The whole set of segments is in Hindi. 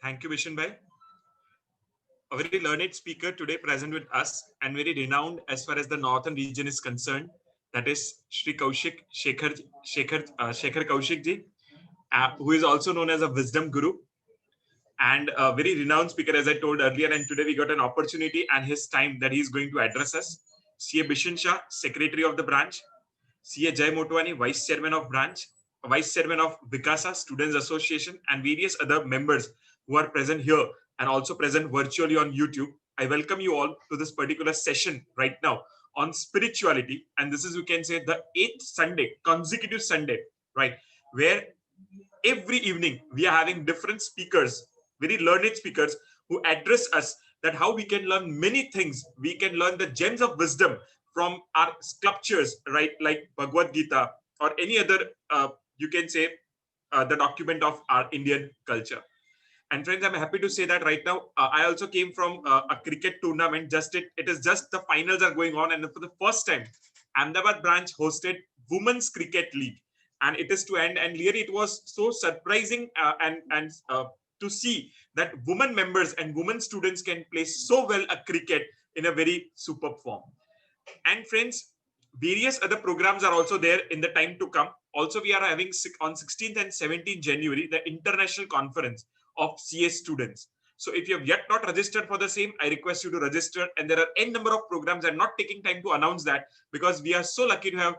Thank you, Vishen Bhai. A very learned speaker today present with us and very renowned as far as the northern region is concerned. That is Shri Kaushik Shekhar Kaushik ji, who is also known as a wisdom guru and a very renowned speaker, as I told earlier. And today we got an opportunity and his time that he is going to address us. CA Bishan Shah, Secretary of the branch, CA Jay Motwani, Vice Chairman of branch, Vice Chairman of Vikasa Students Association, and various other members who are present here and also present virtually on YouTube. I welcome you all to this particular session right now on spirituality. And this is, you can say, the 8th Sunday, consecutive Sunday, right? Where every evening we are having different speakers, very learned speakers who address us that how we can learn many things. We can learn the gems of wisdom from our sculptures, right? Like Bhagavad Gita or any other, you can say, the document of our Indian culture. And friends, I'm happy to say that right now, I also came from a cricket tournament. It is just the finals are going on. And for the first time, Ahmedabad branch hosted Women's Cricket League. And it is to end. And really, it was so surprising and to see that women members and women students can play so well a cricket in a very superb form. And friends, various other programs are also there in the time to come. Also, we are having on 16th and 17th January, the international conference of CA students. So if you have yet not registered for the same, I request you to register. And there are n number of programs. I'm not taking time to announce that because we are so lucky to have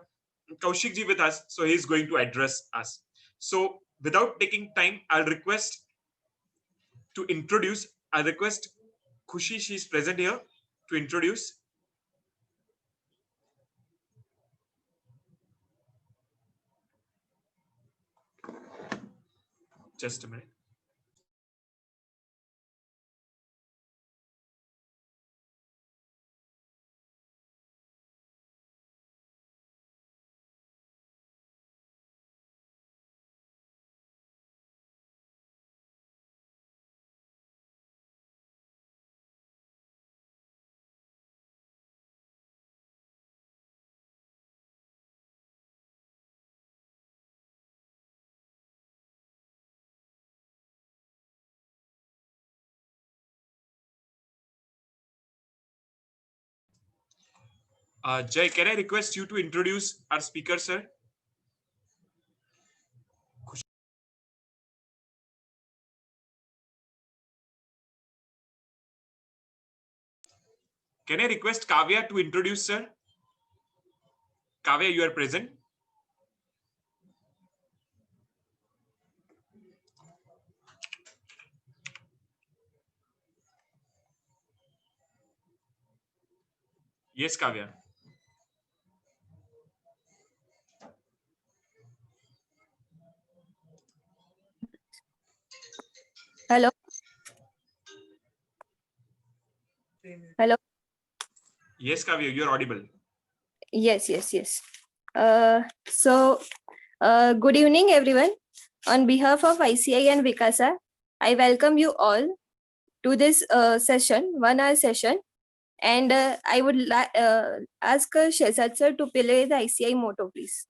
Kaushik ji with us. So he's going to address us. So without taking time, I'll request Khushi, she's present here, to introduce. Just a minute. Jay, can I request you to introduce our speaker, sir? Can I request Kavya to introduce, sir? Kavya, you are present. Yes, Kavya. Hello. Hello. Yes, Kavya, you're audible. Yes. Good evening, everyone. On behalf of ICI and Vikasa, I welcome you all to this session, 1 hour session. And I would ask Shehzad sir to play the ICI motto, please.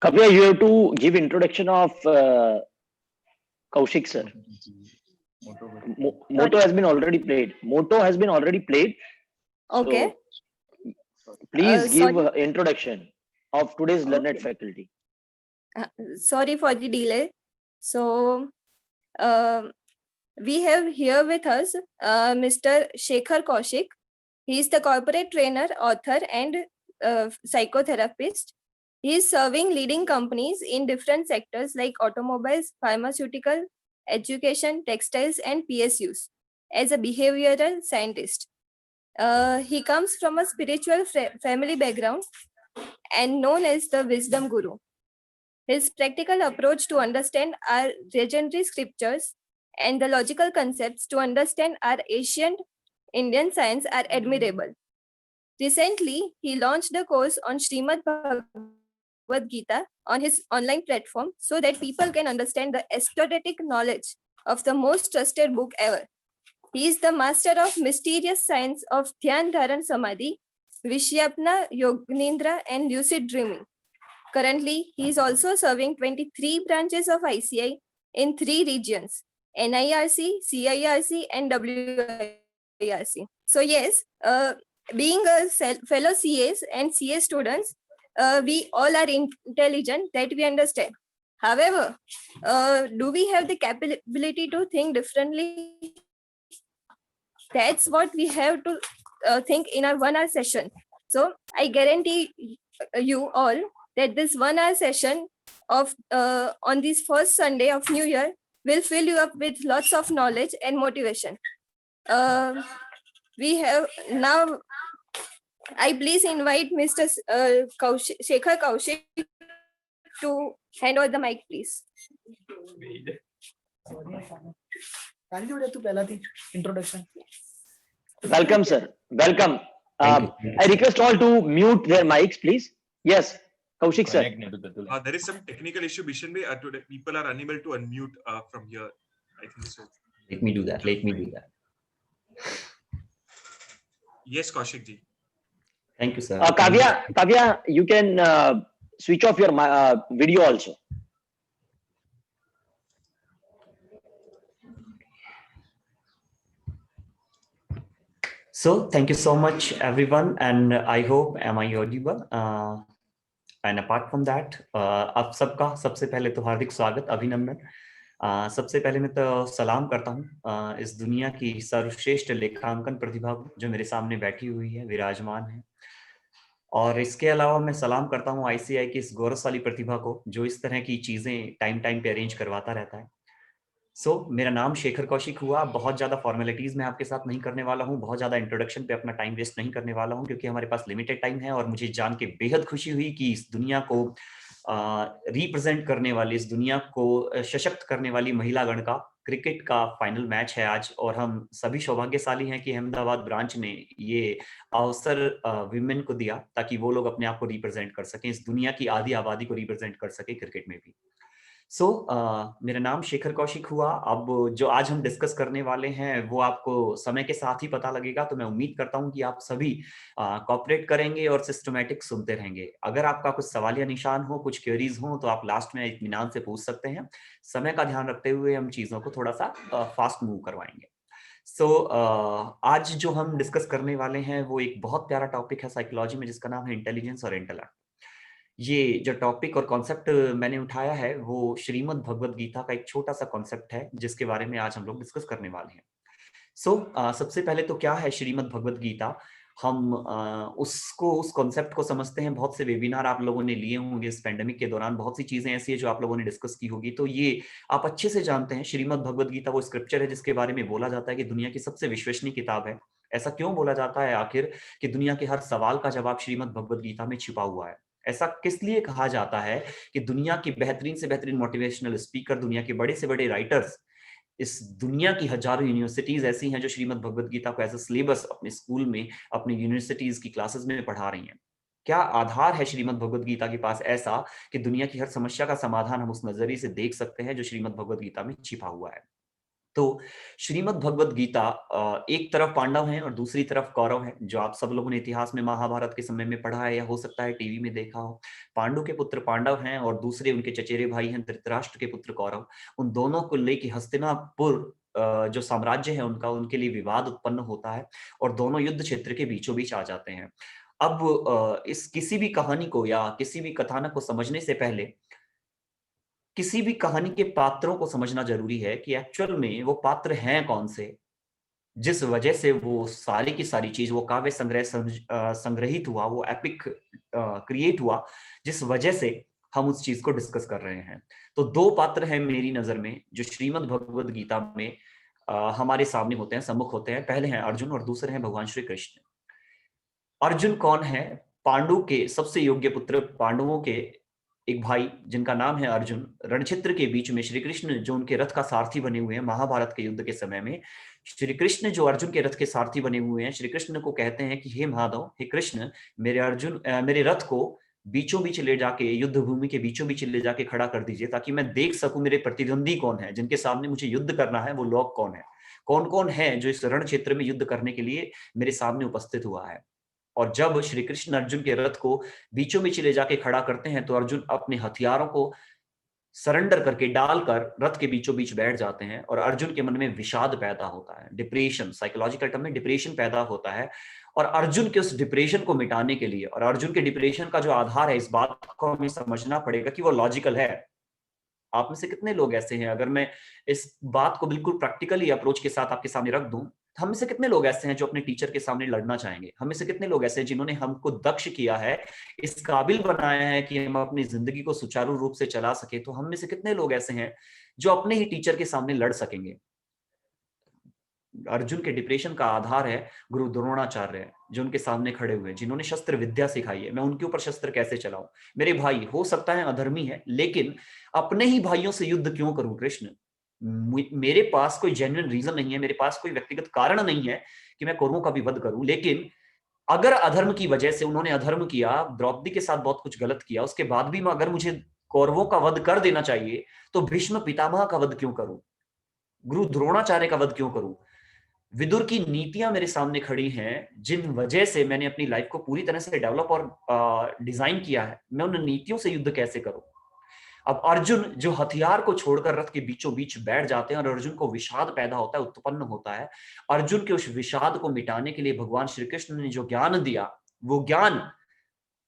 Kavya, you have to give introduction of Kaushik sir. Motto has been already played. Okay. So please give Sorry. introduction of today's learned Okay. faculty. Sorry for the delay. So we have here with us Mr. Shekhar Kaushik. He is the corporate trainer, author, and psychotherapist. He is serving leading companies in different sectors like automobiles, pharmaceutical, education, textiles, and PSUs as a behavioral scientist. He comes from a spiritual family background and known as the wisdom guru. His practical approach to understand our legendary scriptures and the logical concepts to understand our ancient Indian science are admirable. Recently, he launched a course on Srimad Bhagavad Gita on his online platform so that people can understand the esoteric knowledge of the most trusted book ever. He is the master of mysterious science of Dhyan Dharan Samadhi, Vishyapna, Yognindra, and lucid dreaming. Currently, he is also serving 23 branches of ICI in 3 regions: NIRC, CIRC, and WIRC. So yes, being a fellow CAs and CA students, we all are intelligent, that we understand. However, do we have the capability to think differently? That's what we have to think in our 1 hour session. So I guarantee you all that this 1 hour session of on this first Sunday of New Year will fill you up with lots of knowledge and motivation. We have now, I please invite Mr. Shekhar Kaushik to hand over the mic, please. Introduction. Welcome, sir. Welcome. Thank you. I request all to mute their mics, please. Yes, Kaushik, sir. There is some technical issue, Bishan bhai. Today people are unable to unmute from here. I think so. Let me do that. Yes, Kaushik ji. Thank you, sir. Kavya, you can switch off your video also. So thank you so much, everyone, and I hope am I audible? And apart from that, आप सबका सबसे पहले तो हार्दिक स्वागत, अभिनंदन। सबसे पहले मैं तो सलाम करता हूँ इस दुनिया की सर्वश्रेष्ठ लेखांकन प्रतिभा को जो मेरे सामने बैठी हुई है, विराजमान है। और इसके अलावा मैं सलाम करता हूँ ICI की इस गौरवशाली प्रतिभा को जो इस तरह की चीजें टाइम पे अरेंज करवाता रहता है। मेरा नाम शेखर कौशिक हुआ। बहुत ज्यादा फॉर्मेलिटीज मैं आपके साथ नहीं करने वाला हूँ, बहुत ज्यादा इंट्रोडक्शन पे अपना टाइम वेस्ट नहीं करने वाला हूँ, क्योंकि हमारे पास लिमिटेड टाइम है। और मुझे जान के बेहद खुशी हुई कि इस दुनिया को रिप्रेजेंट करने वाली, इस दुनिया को सशक्त करने वाली महिला गण का क्रिकेट का फाइनल मैच है आज। और हम सभी सौभाग्यशाली हैं कि अहमदाबाद ब्रांच ने ये अवसर विमेन को दिया ताकि वो लोग अपने आप को रिप्रेजेंट कर सकें, इस दुनिया की आधी आबादी को रिप्रेजेंट कर सके क्रिकेट में भी। मेरा नाम शेखर कौशिक हुआ। अब जो आज हम डिस्कस करने वाले हैं वो आपको समय के साथ ही पता लगेगा, तो मैं उम्मीद करता हूं कि आप सभी कोऑपरेट करेंगे और सिस्टमैटिक सुनते रहेंगे। अगर आपका कुछ सवाल या निशान हो, कुछ क्वेरीज हो, तो आप लास्ट में इत्मीनान से पूछ सकते हैं। समय का ध्यान रखते हुए हम चीजों को थोड़ा सा फास्ट मूव करवाएंगे। आज जो हम डिस्कस करने वाले हैं वो एक बहुत प्यारा टॉपिक है साइकोलॉजी में, जिसका नाम है इंटेलिजेंस और इंटेलेक्ट। ये जो टॉपिक और कॉन्सेप्ट मैंने उठाया है वो श्रीमद् भगवद गीता का एक छोटा सा कॉन्सेप्ट है, जिसके बारे में आज हम लोग डिस्कस करने वाले हैं। सबसे पहले तो क्या है श्रीमद् भगवद गीता? हम उस कॉन्सेप्ट को समझते हैं। बहुत से वेबिनार आप लोगों ने लिए होंगे इस पेंडेमिक के दौरान, बहुत सी चीजें ऐसी है जो आप लोगों ने डिस्कस की होगी, तो ये आप अच्छे से जानते हैं। श्रीमद् भगवद गीता वो स्क्रिप्चर है जिसके बारे में बोला जाता है कि दुनिया की सबसे विश्वसनीय किताब है। ऐसा क्यों बोला जाता है आखिर कि दुनिया के हर सवाल का जवाब श्रीमद् भगवद गीता में छिपा हुआ है? ऐसा किस लिए कहा जाता है कि दुनिया की बेहतरीन से बेहतरीन मोटिवेशनल स्पीकर, दुनिया के बड़े से बड़े राइटर्स, इस दुनिया की हजारों यूनिवर्सिटीज ऐसी हैं जो श्रीमद् भगवद गीता को एज अ सिलेबस अपने स्कूल में, अपने यूनिवर्सिटीज की क्लासेस में पढ़ा रही हैं। क्या आधार है श्रीमद् भगवद गीता के पास ऐसा कि दुनिया की हर समस्या का समाधान हम उस नजरिए से देख सकते हैं जो श्रीमद् भगवद गीता में छिपा हुआ है? तो श्रीमद् भगवद गीता एक तरफ पांडव हैं और दूसरी तरफ कौरव हैं, जो आप सब लोगों ने इतिहास में महाभारत के समय में पढ़ा है या हो सकता है टीवी में देखा हो। पांडु के पुत्र पांडव हैं और दूसरे उनके चचेरे भाई हैं धृतराष्ट्र के पुत्र कौरव। उन दोनों को लेके हस्तिनापुर जो साम्राज्य है उनका, उनके लिए विवाद उत्पन्न होता है और दोनों युद्ध क्षेत्र के बीचों बीच आ जाते हैं। अब इस किसी भी कहानी को या किसी भी कथानक को समझने से पहले किसी भी कहानी के पात्रों को समझना जरूरी है कि एक्चुअल में वो पात्र हैं कौन से, जिस वजह से वो सारी की सारी चीज, वो काव्य संग्रह संग्रहित हुआ, वो एपिक क्रिएट हुआ, जिस वजह से हम उस चीज को डिस्कस कर रहे हैं। तो दो पात्र हैं मेरी नजर में जो श्रीमद् भगवद गीता में हमारे सामने होते हैं, सम्मुख होते हैं। पहले हैं अर्जुन और दूसरे हैं भगवान श्री कृष्ण। अर्जुन कौन है? पांडु के सबसे योग्य पुत्र, पांडवों के एक भाई जिनका नाम है अर्जुन। रणक्षेत्र के बीच में श्री कृष्ण जो उनके रथ का सारथी बने हुए हैं, महाभारत के युद्ध के समय में श्री कृष्ण जो अर्जुन के रथ के सारथी बने हुए हैं, श्री कृष्ण को कहते हैं कि हे महादेव, हे कृष्ण, मेरे रथ को बीचों बीच ले जाके, युद्ध भूमि के बीचों बीच ले जाके खड़ा कर दीजिए ताकि मैं देख सकूं मेरे प्रतिद्वंदी कौन है, जिनके सामने मुझे युद्ध करना है, वो लोग कौन है, कौन कौन है जो इस रण क्षेत्र में युद्ध करने के लिए मेरे सामने उपस्थित हुआ है। और जब श्री कृष्ण अर्जुन के रथ को बीचों बीच ले जाके खड़ा करते हैं तो अर्जुन अपने हथियारों को सरेंडर करके डालकर रथ के बीचों बीच बैठ जाते हैं और अर्जुन के मन में विषाद पैदा होता है, डिप्रेशन, साइकोलॉजिकल टर्म में डिप्रेशन पैदा होता है। और अर्जुन के उस डिप्रेशन को मिटाने के लिए, और अर्जुन के डिप्रेशन का जो आधार है, इस बात को हमें समझना पड़ेगा कि वो लॉजिकल है। आप में से कितने लोग ऐसे हैं, अगर मैं इस बात को बिल्कुल प्रैक्टिकली अप्रोच के साथ आपके सामने रख दूं, हम में से कितने लोग ऐसे हैं जो अपने टीचर के सामने लड़ना चाहेंगे? हम में से कितने लोग ऐसे हैं जिन्होंने हमको दक्ष किया है, इस काबिल बनाया है कि हम अपनी जिंदगी को सुचारू रूप से चला सके? तो हम में से कितने लोग ऐसे हैं जो अपने ही टीचर के सामने लड़ सकेंगे? अर्जुन के डिप्रेशन का आधार है गुरु द्रोणाचार्य, जो उनके सामने खड़े हुए, जिन्होंने शस्त्र विद्या सिखाई है। मैं उनके ऊपर शस्त्र कैसे चलाऊं? मेरे भाई हो सकता है अधर्मी है, लेकिन अपने ही भाइयों से युद्ध क्यों करूं कृष्ण? मेरे पास कोई जेन्युइन रीजन नहीं है, मेरे पास कोई व्यक्तिगत कारण नहीं है कि मैं कौरवों का भी वध करूं। लेकिन अगर अधर्म की वजह से उन्होंने अधर्म किया, द्रौपदी के साथ बहुत कुछ गलत किया, उसके बाद भी अगर मुझे कौरवों का वध कर देना चाहिए, तो भीष्म पितामह का वध क्यों करूं? गुरु द्रोणाचार्य का वध क्यों करूं? विदुर की नीतियां मेरे सामने खड़ी हैं, जिन वजह से मैंने अपनी लाइफ को पूरी तरह से डेवलप और डिजाइन किया है। मैं उन नीतियों से युद्ध कैसे करूं? अब अर्जुन जो हथियार को छोड़कर रथ के बीचों बीच बैठ जाते हैं और अर्जुन को विषाद पैदा होता है, उत्पन्न होता है। अर्जुन के उस विषाद को मिटाने के लिए भगवान श्री कृष्ण ने जो ज्ञान दिया, वो ज्ञान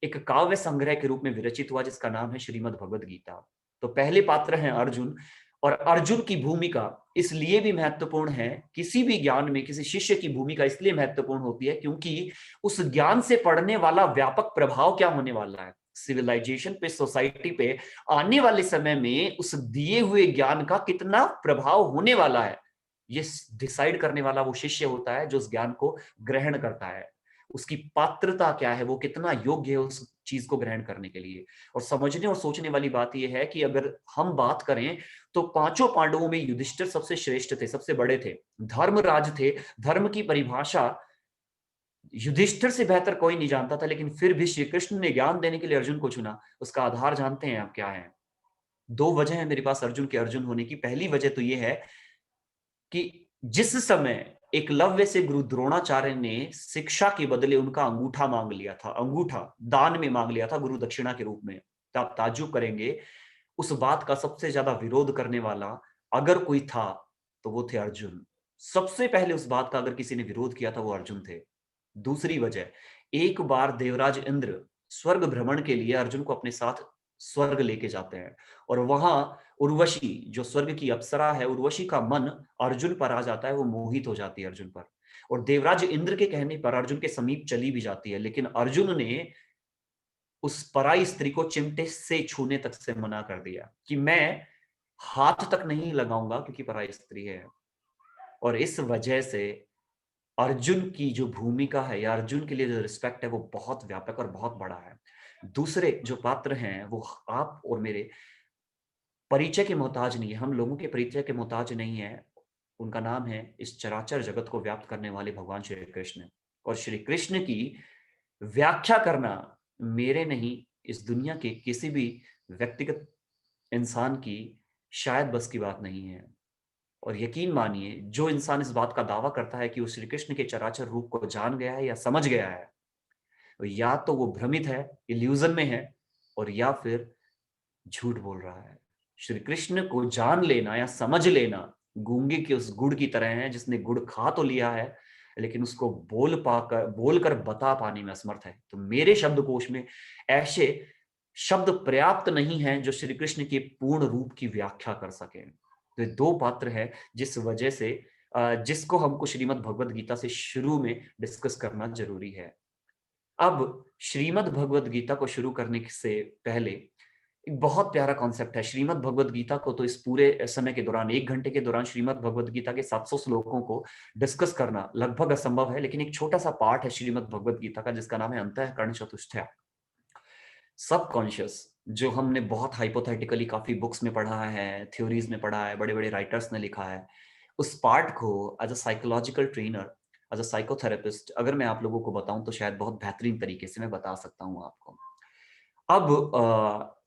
एक काव्य संग्रह के रूप में विरचित हुआ, जिसका नाम है श्रीमद् भगवद गीता। तो पहले पात्र हैं अर्जुन, और अर्जुन की भूमिका इसलिए भी महत्वपूर्ण है, किसी भी ज्ञान में किसी शिष्य की भूमिका इसलिए महत्वपूर्ण होती है क्योंकि उस ज्ञान से पड़ने वाला व्यापक प्रभाव क्या होने वाला है सिविलाइजेशन पे, सोसाइटी पे आने वाले समय में, उस दिए हुए ज्ञान का कितना प्रभाव होने वाला है, ये डिसाइड करने वाला वो शिष्य होता है जो उस ज्ञान को ग्रहण करता है। उसकी पात्रता क्या है, वो कितना योग्य है उस चीज को ग्रहण करने के लिए। और समझने और सोचने वाली बात यह है कि अगर हम बात करें तो पांचों पांडवों में युधिष्ठिर सबसे श्रेष्ठ थे, सबसे बड़े थे, धर्मराज थे। धर्म की परिभाषा युधिष्ठिर से बेहतर कोई नहीं जानता था, लेकिन फिर भी श्री कृष्ण ने ज्ञान देने के लिए अर्जुन को चुना। उसका आधार जानते हैं आप क्या है? दो वजह है मेरे पास अर्जुन के अर्जुन होने की। पहली वजह तो यह है कि जिस समय एकलव्य से गुरु द्रोणाचार्य ने शिक्षा के बदले उनका अंगूठा मांग लिया था, अंगूठा दान में मांग लिया था गुरु दक्षिणा के रूप में, तो आप ताज्जुब करेंगे उस बात का सबसे ज्यादा विरोध करने वाला अगर कोई था तो वो थे अर्जुन। सबसे पहले उस बात का अगर किसी ने विरोध किया था वो अर्जुन थे। दूसरी वजह, एक बार देवराज इंद्र स्वर्ग भ्रमण के लिए अर्जुन को अपने साथ स्वर्ग लेके जाते हैं, और वहां उर्वशी जो स्वर्ग की अप्सरा है, उर्वशी का मन अर्जुन पर आ जाता है, वो मोहित हो जाती है अर्जुन पर, और देवराज इंद्र के कहने पर अर्जुन के समीप चली भी जाती है। लेकिन अर्जुन ने उस पराई स्त्री को चिमटे से छूने तक से मना कर दिया कि मैं हाथ तक नहीं लगाऊंगा क्योंकि पराई स्त्री है। और इस वजह से अर्जुन की जो भूमिका है या अर्जुन के लिए जो रिस्पेक्ट है वो बहुत व्यापक और बहुत बड़ा है। दूसरे जो पात्र हैं वो आप और मेरे परिचय के मोहताज नहीं है, हम लोगों के परिचय के मोहताज नहीं है। उनका नाम है इस चराचर जगत को व्याप्त करने वाले भगवान श्री कृष्ण। और श्री कृष्ण की व्याख्या करना मेरे नहीं, इस दुनिया के किसी भी व्यक्तिगत इंसान की शायद बस की बात नहीं है। और यकीन मानिए, जो इंसान इस बात का दावा करता है कि वो श्री कृष्ण के चराचर रूप को जान गया है या समझ गया है, तो या तो वो भ्रमित है, इल्यूजन में है, और या फिर झूठ बोल रहा है। श्री कृष्ण को जान लेना या समझ लेना गूंगे के उस गुड़ की तरह है, जिसने गुड़ खा तो लिया है लेकिन उसको बोलकर बता पाने में असमर्थ है। तो मेरे शब्दकोश में ऐसे शब्द पर्याप्त नहीं है जो श्री कृष्ण के पूर्ण रूप की व्याख्या कर सके। तो दो पात्र है जिस वजह से जिसको हमको श्रीमद् भगवद गीता से शुरू में डिस्कस करना जरूरी है। अब श्रीमद् भगवद गीता को शुरू करने से पहले एक बहुत प्यारा कॉन्सेप्ट है। श्रीमद् भगवद गीता को तो इस पूरे समय के दौरान, 1 घंटे के दौरान श्रीमद् भगवद गीता के 700 श्लोकों को डिस्कस करना लगभग असंभव है, लेकिन एक छोटा सा पार्ट है श्रीमद् भगवद गीता का जिसका नाम है अंतःकरण चतुष्टय, सबकॉन्शियस, जो हमने बहुत हाइपोथेटिकली काफी बुक्स में पढ़ा है, थ्योरीज में पढ़ा है, बड़े बड़े राइटर्स ने लिखा है। उस पार्ट को as a psychological trainer, as a psychotherapist अगर मैं आप लोगों को बताऊं तो शायद बहुत बेहतरीन तरीके से मैं बता सकता हूं आपको। अब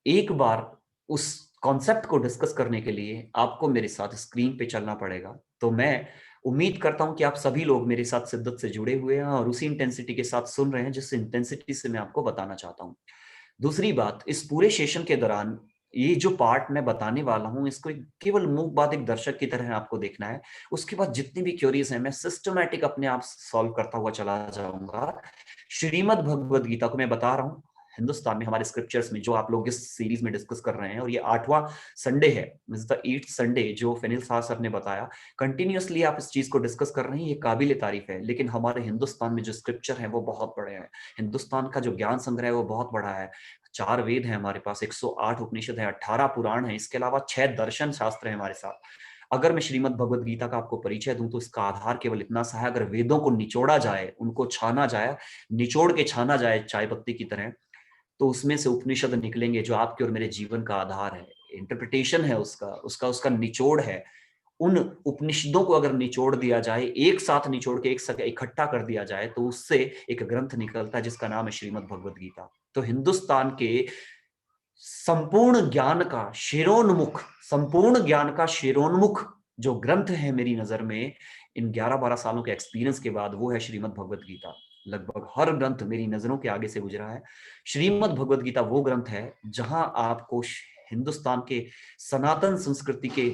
एक बार उस कॉन्सेप्ट को डिस्कस करने के लिए आपको मेरे साथ स्क्रीन पे चलना पड़ेगा। तो मैं उम्मीद करता हूं कि आप सभी लोग मेरे साथ शिद्दत से जुड़े हुए हैं और उसी इंटेंसिटी के साथ सुन रहे हैं जिस इंटेंसिटी से मैं आपको बताना चाहता हूं। दूसरी बात, इस पूरे सेशन के दौरान ये जो पार्ट मैं बताने वाला हूं, इसको केवल मूक बात एक दर्शक की तरह आपको देखना है। उसके बाद जितनी भी क्वेरीज हैं मैं सिस्टमैटिक अपने आप सॉल्व करता हुआ चला जाऊंगा। श्रीमद् भगवद गीता को मैं बता रहा हूं, हिंदुस्तान में हमारे स्क्रिप्चर्स में जो आप लोग इस सीरीज में डिस्कस कर रहे हैं, और ये 8वां संडे है, द 8th संडे जो फेनिल शाह सर ने बताया। कंटिन्यूअसली आप इस चीज को डिस्कस कर रहे हैं, ये काबिल तारीफ है। लेकिन हमारे हिंदुस्तान में जो स्क्रिप्चर है वो बहुत बड़े हैं, हिंदुस्तान का जो ज्ञान संग्रह है वो बहुत बड़ा है। 4 वेद है हमारे पास, 108 उपनिषद है, 18 पुराण है, इसके अलावा 6 दर्शन शास्त्र है हमारे साथ। अगर मैं श्रीमद् भगवद गीता का आपको परिचय दूं तो इसका आधार केवल इतना सा है, अगर वेदों को निचोड़ा जाए, उनको छाना जाए, निचोड़ के छाना जाए चाय पत्ती की तरह, तो उसमें से उपनिषद निकलेंगे जो आपके और मेरे जीवन का आधार है, इंटरप्रिटेशन है उसका, उसका निचोड़ है। उन उपनिषदों को अगर निचोड़ दिया जाए, एक साथ निचोड़ के एक इकट्ठा कर दिया जाए, तो उससे एक ग्रंथ निकलता है जिसका नाम है श्रीमद् भगवद गीता। तो हिंदुस्तान के संपूर्ण ज्ञान का शिरोन्मुख जो ग्रंथ है मेरी नजर में, इन 11-12 सालों के एक्सपीरियंस के बाद, वो है श्रीमद् भगवद गीता। लगभग हर ग्रंथ मेरी नजरों के आगे से गुजरा है। श्रीमद् भगवद गीता वो ग्रंथ है जहां आपको हिंदुस्तान के सनातन संस्कृति के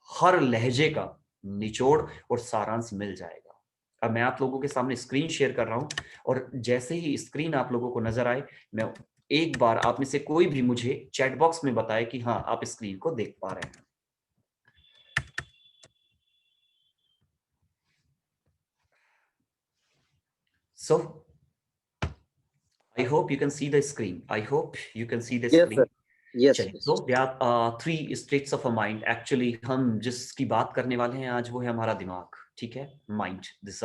हर लहजे का निचोड़ और सारांश मिल जाएगा। अब मैं आप लोगों के सामने स्क्रीन शेयर कर रहा हूं, और जैसे ही स्क्रीन आप लोगों को नजर आए, मैं एक बार आप में से कोई भी मुझे चैट बॉक्स में बताए कि हाँ आप स्क्रीन को देख पा रहे हैं। So I hope you can see the screen. I hope you can see the Yes, screen. sir. Yes. चलिए, so there are 3 states of a mind. Actually हम जिसकी बात करने वाले हैं आज वो है हमारा दिमाग, ठीक है, mind. This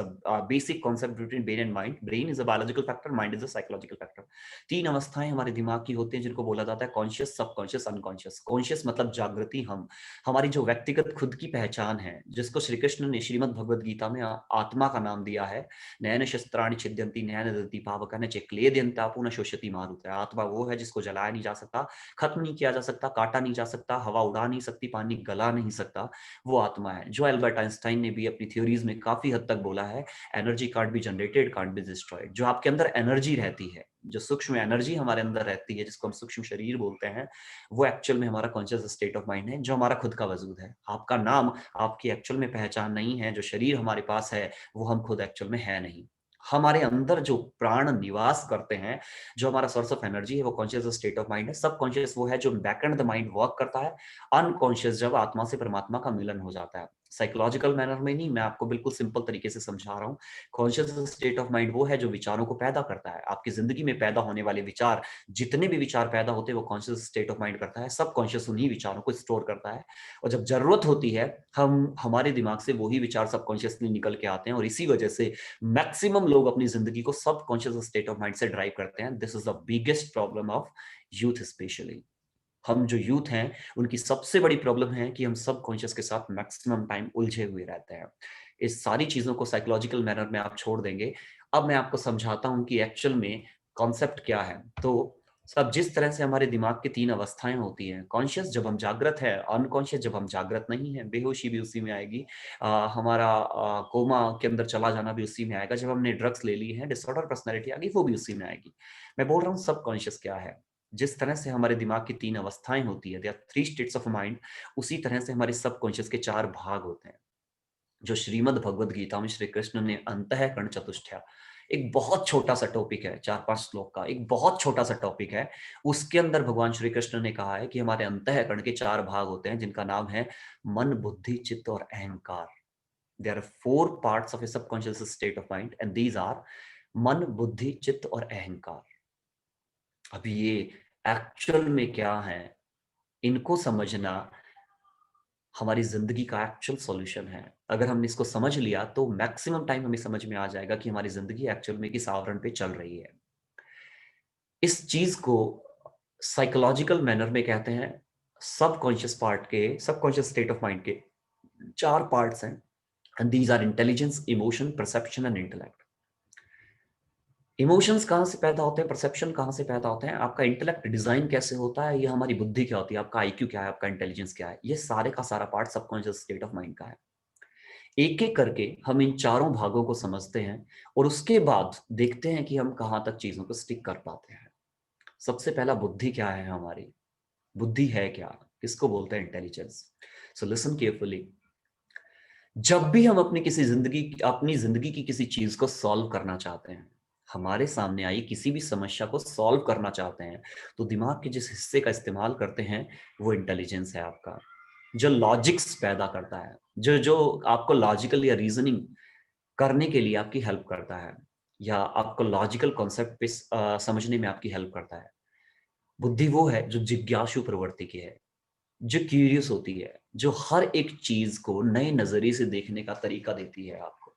basic concept between brain and mind. Brain is a biological factor, mind is a psychological factor. 3 अवस्थाएं हमारे दिमाग की होती हैं जिनको बोला जाता है कॉन्शियस, सबकॉन्शियस, अनकॉन्शियस। कॉन्शियस मतलब जागृति, हमारी जो व्यक्तिगत खुद की पहचान है, जिसको श्री कृष्ण ने श्रीमद् भगवद गीता में आत्मा का नाम दिया है। नयन शस्त्राणि छिद्यन्ति नयन ददति पावकः न चेक्लेदयन्ता पुनः शोषयति मारुतः। आत्मा वो है जिसको जलाया नहीं जा सकता, खत्म नहीं किया जा सकता, काटा नहीं जा सकता, हवा उड़ा नहीं सकती, पानी गला नहीं सकता, वो आत्मा है। जो एल्बर्ट आइंस्टाइन ने भी अपनी थ्योरीज में काफी हद तक बोला है, energy can't be generated, can't be destroyed. जो आपके अंदर एनर्जी रहती है, जो सूक्ष्म एनर्जी हमारे अंदर रहती है, जिसको हम सूक्ष्म शरीर बोलते हैं, वो एक्चुअल में हमारा कॉन्शियस स्टेट ऑफ माइंड है, जो हमारा खुद का वजूद है। आपका नाम आपकी एक्चुअल में पहचान नहीं है, जो शरीर हमारे पास है वो हम खुद एक्चुअल में है नहीं। हमारे अंदर जो प्राण निवास करते हैं, जो हमारा सोर्स ऑफ एनर्जी है, वो कॉन्शियस स्टेट ऑफ माइंड है। सब कॉन्शियस वो है जो back and the mind work करता है। अनकॉन्शियस जब आत्मा से परमात्मा का मिलन हो जाता है, साइकोलॉजिकल मैनर में नहीं, मैं आपको बिल्कुल सिंपल तरीके से समझा रहा हूँ। कॉन्शियस स्टेट ऑफ माइंड वो है जो विचारों को पैदा करता है। आपकी जिंदगी में पैदा होने वाले विचार, जितने भी विचार पैदा होते हैं, वो कॉन्शियस स्टेट ऑफ माइंड करता है। सब कॉन्शियस उन्हीं विचारों को स्टोर करता है, और जब जरूरत होती है हमारे दिमाग से वही विचार सबकॉन्शियसली निकल के आते हैं। और इसी वजह से मैक्सिमम लोग अपनी जिंदगी को सबकॉन्शियस स्टेट ऑफ माइंड से ड्राइव करते हैं। This is the biggest problem of youth specially. हम जो यूथ हैं उनकी सबसे बड़ी प्रॉब्लम है कि हम सबकॉन्शियस के साथ मैक्सिमम टाइम उलझे हुए रहते हैं। इस सारी चीजों को साइकोलॉजिकल मैनर में आप छोड़ देंगे। अब मैं आपको समझाता हूं कि एक्चुअल में कॉन्सेप्ट क्या है। तो सब जिस तरह से हमारे दिमाग की 3 अवस्थाएं होती हैं, कॉन्शियस जब हम जागृत है, अनकॉन्शियस जब हम जागृत नहीं है, बेहोशी भी उसी में आएगी, हमारा कोमा के अंदर चला जाना भी उसी में आएगा, जब हमने ड्रग्स ले ली है, डिसऑर्डर पर्सनैलिटी आ गई, वो भी उसी में आएगी। मैं बोल रहा हूँ सबकॉन्शियस क्या है। जिस तरह से हमारे दिमाग की 3 अवस्थाएं होती है, 3 स्टेट्स ऑफ माइंड, उसी तरह से हमारे सबकॉन्शियस के 4 भाग होते हैं, जो श्रीमद् भगवद गीता में श्री कृष्ण ने अंतःकरण चतुष्टय, एक बहुत छोटा सा टॉपिक है, 4-5 श्लोक का एक बहुत छोटा सा टॉपिक है, उसके अंदर भगवान श्री कृष्ण ने कहा है कि हमारे अंतःकरण के 4 भाग होते हैं, जिनका नाम है मन, बुद्धि, चित्त और अहंकार। There are 4 parts of a subconscious state of mind, and these are मन, बुद्धि, चित्त और अहंकार। अभी ये एक्चुअल में क्या है, इनको समझना हमारी जिंदगी का एक्चुअल सॉल्यूशन है। अगर हमने इसको समझ लिया तो मैक्सिमम टाइम हमें समझ में आ जाएगा कि हमारी जिंदगी एक्चुअल में किस आवरण पे चल रही है। इस चीज को साइकोलॉजिकल मैनर में कहते हैं सबकॉन्शियस स्टेट ऑफ माइंड के 4 पार्ट्स हैं, and these are intelligence, emotion, perception and intellect. Emotions कहाँ से पैदा होते हैं, परसेप्शन कहाँ से पैदा होते हैं, आपका इंटेलेक्ट डिजाइन कैसे होता है, ये हमारी बुद्धि क्या होती है, आपका आईक्यू क्या है, आपका इंटेलिजेंस क्या है, ये सारे का सारा part subconscious state of mind का है। एक एक करके हम इन चारों भागों को समझते हैं और उसके बाद देखते हैं कि हम कहाँ तक चीजों को स्टिक कर पाते हैं। सबसे पहला, बुद्धि क्या है हमारी? बुद्धि है क्या? किसको बोलते हैं इंटेलिजेंस? सो लिसन केयरफुली। जब भी हम अपनी जिंदगी की किसी चीज को सॉल्व करना चाहते हैं, हमारे सामने आई किसी भी समस्या को सॉल्व करना चाहते हैं, तो दिमाग के जिस हिस्से का इस्तेमाल करते हैं वो इंटेलिजेंस है आपका, जो लॉजिक्स पैदा करता है, जो जो आपको लॉजिकल या रीजनिंग करने के लिए आपकी हेल्प करता है, या आपको लॉजिकल कॉन्सेप्ट पे समझने में आपकी हेल्प करता है। बुद्धि वो है जो जिज्ञासु प्रवृत्ति की है, जो क्यूरियस होती है, जो हर एक चीज को नए नजरिए से देखने का तरीका देती है आपको।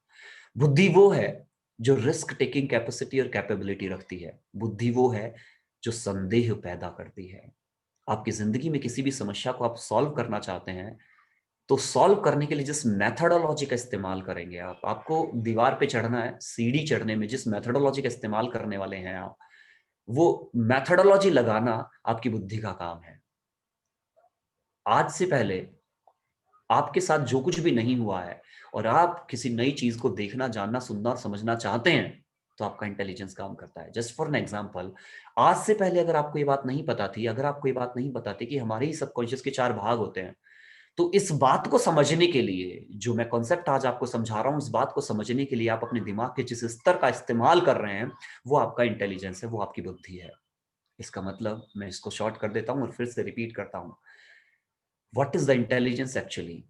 बुद्धि वो है जो रिस्क टेकिंग कैपेसिटी और कैपेबिलिटी रखती है। बुद्धि वो है जो संदेह पैदा करती है। आपकी जिंदगी में किसी भी समस्या को आप सॉल्व करना चाहते हैं, तो सॉल्व करने के लिए जिस मेथोडोलॉजी का इस्तेमाल करेंगे आपको दीवार पे चढ़ना है, सीढ़ी चढ़ने में जिस मेथोडोलॉजी का इस्तेमाल करने वाले हैं आप, वो मेथोडोलॉजी लगाना आपकी बुद्धि का काम है। आज से पहले आपके साथ जो कुछ भी नहीं हुआ है और आप किसी नई चीज को देखना, जानना, सुनना और समझना चाहते हैं, तो आपका इंटेलिजेंस काम करता है। जस्ट फॉर एन एग्जांपल, आज से पहले अगर आपको ये बात नहीं पता थी, अगर आपको ये बात नहीं पता थी कि हमारे ही सबकॉन्शियस के 4 भाग होते हैं, तो इस बात को समझने के लिए, जो मैं कॉन्सेप्ट आज आपको समझा रहा हूं, इस बात को समझने के लिए आप अपने दिमाग के जिस स्तर का इस्तेमाल कर रहे हैं, वो आपका इंटेलिजेंस है, वो आपकी बुद्धि है। इसका मतलब, मैं इसको शॉर्ट कर देता हूं और फिर से रिपीट करता हूं। What is the intelligence actually?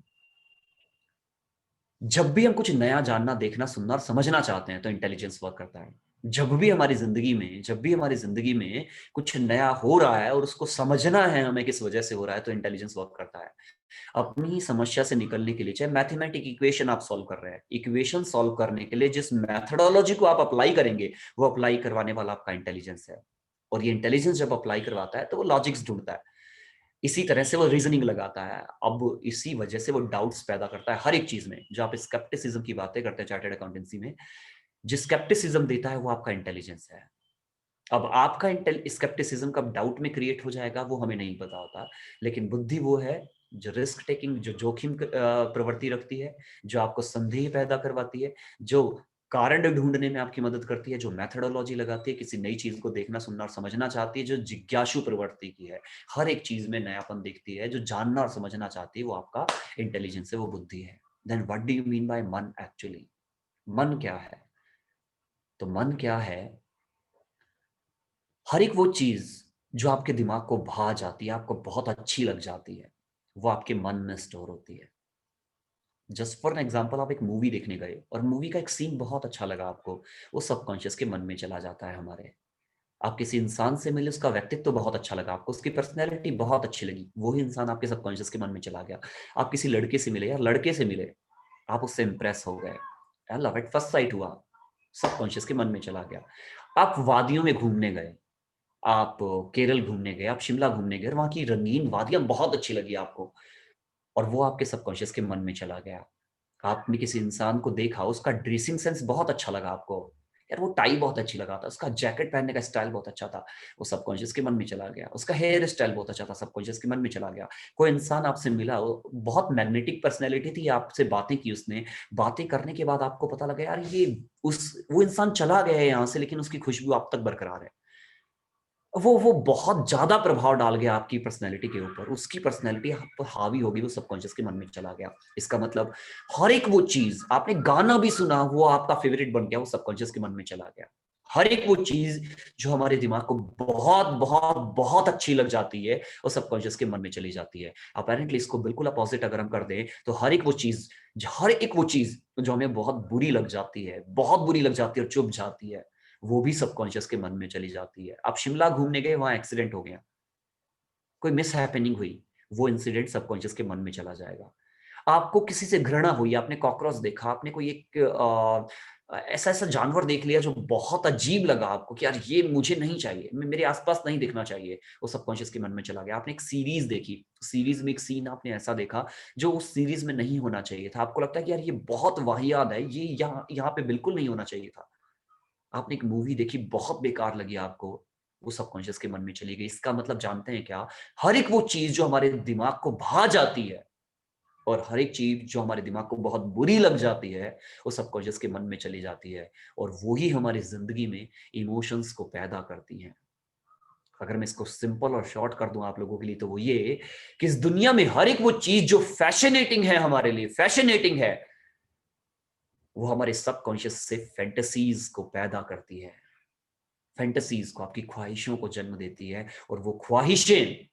जब भी हम कुछ नया जानना, देखना, सुनना और समझना चाहते हैं, तो इंटेलिजेंस वर्क करता है। जब भी हमारी जिंदगी में कुछ नया हो रहा है और उसको समझना है हमें किस वजह से हो रहा है, तो इंटेलिजेंस वर्क करता है। अपनी ही समस्या से निकलने के लिए, चाहे मैथमेटिक इक्वेशन आप सॉल्व कर रहे हैं, इक्वेशन सॉल्व करने के लिए जिस मैथोडोलॉजी को आप अप्लाई करेंगे, वो अप्लाई करवाने वाला आपका इंटेलिजेंस है। और ये इंटेलिजेंस जब अप्लाई करवाता है, तो वो लॉजिक्स ढूंढता है, इसी तरह से वो रीजनिंग लगाता है। अब इसी वजह से वो डाउट्स पैदा करता है हर एक चीज में। जो आप स्केप्टिसिज्म की बातें करते हैं चार्टर्ड अकाउंटेंसी में, जिस स्केप्टिसिज्म देता है वो आपका इंटेलिजेंस है। अब आपका स्केप्टिसिज्म कब डाउट में क्रिएट हो जाएगा वो हमें नहीं पता होता, लेकिन बुद्धि वो है जो रिस्क टेकिंग, जो जोखिम प्रवृत्ति रखती है, जो आपको संदेह पैदा करवाती है, जो कारण ढूंढने में आपकी मदद करती है, जो मेथोडोलॉजी लगाती है, किसी नई चीज को देखना, सुनना और समझना चाहती है, जो जिज्ञासु प्रवृत्ति की है, हर एक चीज में नयापन देखती है, जो जानना और समझना चाहती है, वो आपका इंटेलिजेंस है, वो बुद्धि है। Then what do you mean by mann actually? मन क्या है? तो मन क्या है? हर एक वो चीज जो आपके दिमाग को भा जाती है, आपको बहुत अच्छी लग जाती है, वो आपके मन में स्टोर होती है। जस्ट फॉर एन एग्जाम्पल, आप एक मूवी देखने गए और मूवी का एक सीन बहुत अच्छा लगा आपको, वो सबकॉन्शियस के मन में चला जाता है हमारे। आप किसी इंसान से मिले, उसका व्यक्तित्व तो बहुत अच्छा लगा आपको, उसकी पर्सनैलिटी बहुत अच्छी लगी, वही इंसान आपके सबकॉन्शियस के मन में चला गया। आप किसी लड़के से मिले, या लड़के से मिले, आप उससे इंप्रेस हो गए, लव एट फर्स्ट साइट हुआ, सबकॉन्शियस के मन में चला गया। आप वादियों में घूमने गए, आप केरल घूमने गए, आप शिमला घूमने गए, वहां की रंगीन वादियां बहुत अच्छी लगी आपको, और वो आपके सबकॉन्शियस के मन में चला गया। आपने किसी इंसान को देखा, उसका ड्रेसिंग सेंस बहुत अच्छा लगा आपको, यार वो टाई बहुत अच्छी लगा था, उसका जैकेट पहनने का स्टाइल बहुत अच्छा था, वो सबकॉन्शियस के मन में चला गया। उसका हेयर स्टाइल बहुत अच्छा था, सबकॉन्शियस के मन में चला गया। कोई इंसान आपसे मिला, वो बहुत मैग्नेटिक पर्सनैलिटी थी, आपसे बातें की उसने, बातें करने के बाद आपको पता लगा यार ये वो इंसान चला गया है यहाँ से, लेकिन उसकी खुशबू आप तक बरकरार है। वो बहुत ज्यादा प्रभाव डाल गया आपकी पर्सनैलिटी के ऊपर, उसकी पर्सनैलिटी आप पर हावी होगी, वो सबकॉन्शियस के मन में चला गया। इसका मतलब हर एक वो चीज, आपने गाना भी सुना, वो आपका फेवरेट बन गया, वो सबकॉन्शियस के मन में चला गया। हर एक वो चीज जो हमारे दिमाग को बहुत बहुत बहुत अच्छी लग जाती है, वो सबकॉन्शियस के मन में चली जाती है। अपेरेंटली इसको बिल्कुल अपोजिट अगर हम कर दें, तो हर एक वो चीज जो हमें बहुत बुरी लग जाती है, बहुत बुरी लग जाती है और चुभ जाती है, वो भी सबकॉन्शियस के मन में चली जाती है। आप शिमला घूमने गए, वहां एक्सीडेंट हो गया, कोई मिस हैपनिंग हुई, वो इंसिडेंट सबकॉन्शियस के मन में चला जाएगा। आपको किसी से घृणा हुई, आपने कॉकरोच देखा, आपने कोई एक ऐसा ऐसा जानवर देख लिया जो बहुत अजीब लगा आपको कि यार ये मुझे नहीं चाहिए, मेरे आसपास नहीं दिखना चाहिए, वो सबकॉन्शियस के मन में चला गया। आपने एक सीरीज देखी, सीरीज में एक सीन आपने ऐसा देखा जो उस सीरीज में नहीं होना चाहिए था, आपको लगता है कि यार ये बहुत वाहियात है, ये यहाँ पे बिल्कुल नहीं होना चाहिए था। आपने एक मूवी देखी, बहुत बेकार लगी आपको, वो सबकॉन्शियस के मन में चली गई। इसका मतलब जानते हैं क्या? हर एक वो चीज जो हमारे दिमाग को भा जाती है, और हर एक चीज जो हमारे दिमाग को बहुत बुरी लग जाती है वो सबकॉन्शियस के मन में चली जाती है और वही हमारी जिंदगी में इमोशंस को पैदा करती हैं। अगर मैं इसको सिंपल और शॉर्ट कर दूं आप लोगों के लिए तो वो ये कि इस दुनिया में हर एक वो चीज जो फैसिनेटिंग है हमारे लिए, फैसिनेटिंग है, वो हमारे सबकॉन्शियस से फैंटेसीज को पैदा करती है। फैंटेसीज को, आपकी ख्वाहिशों को जन्म देती है और वो ख्वाहिशें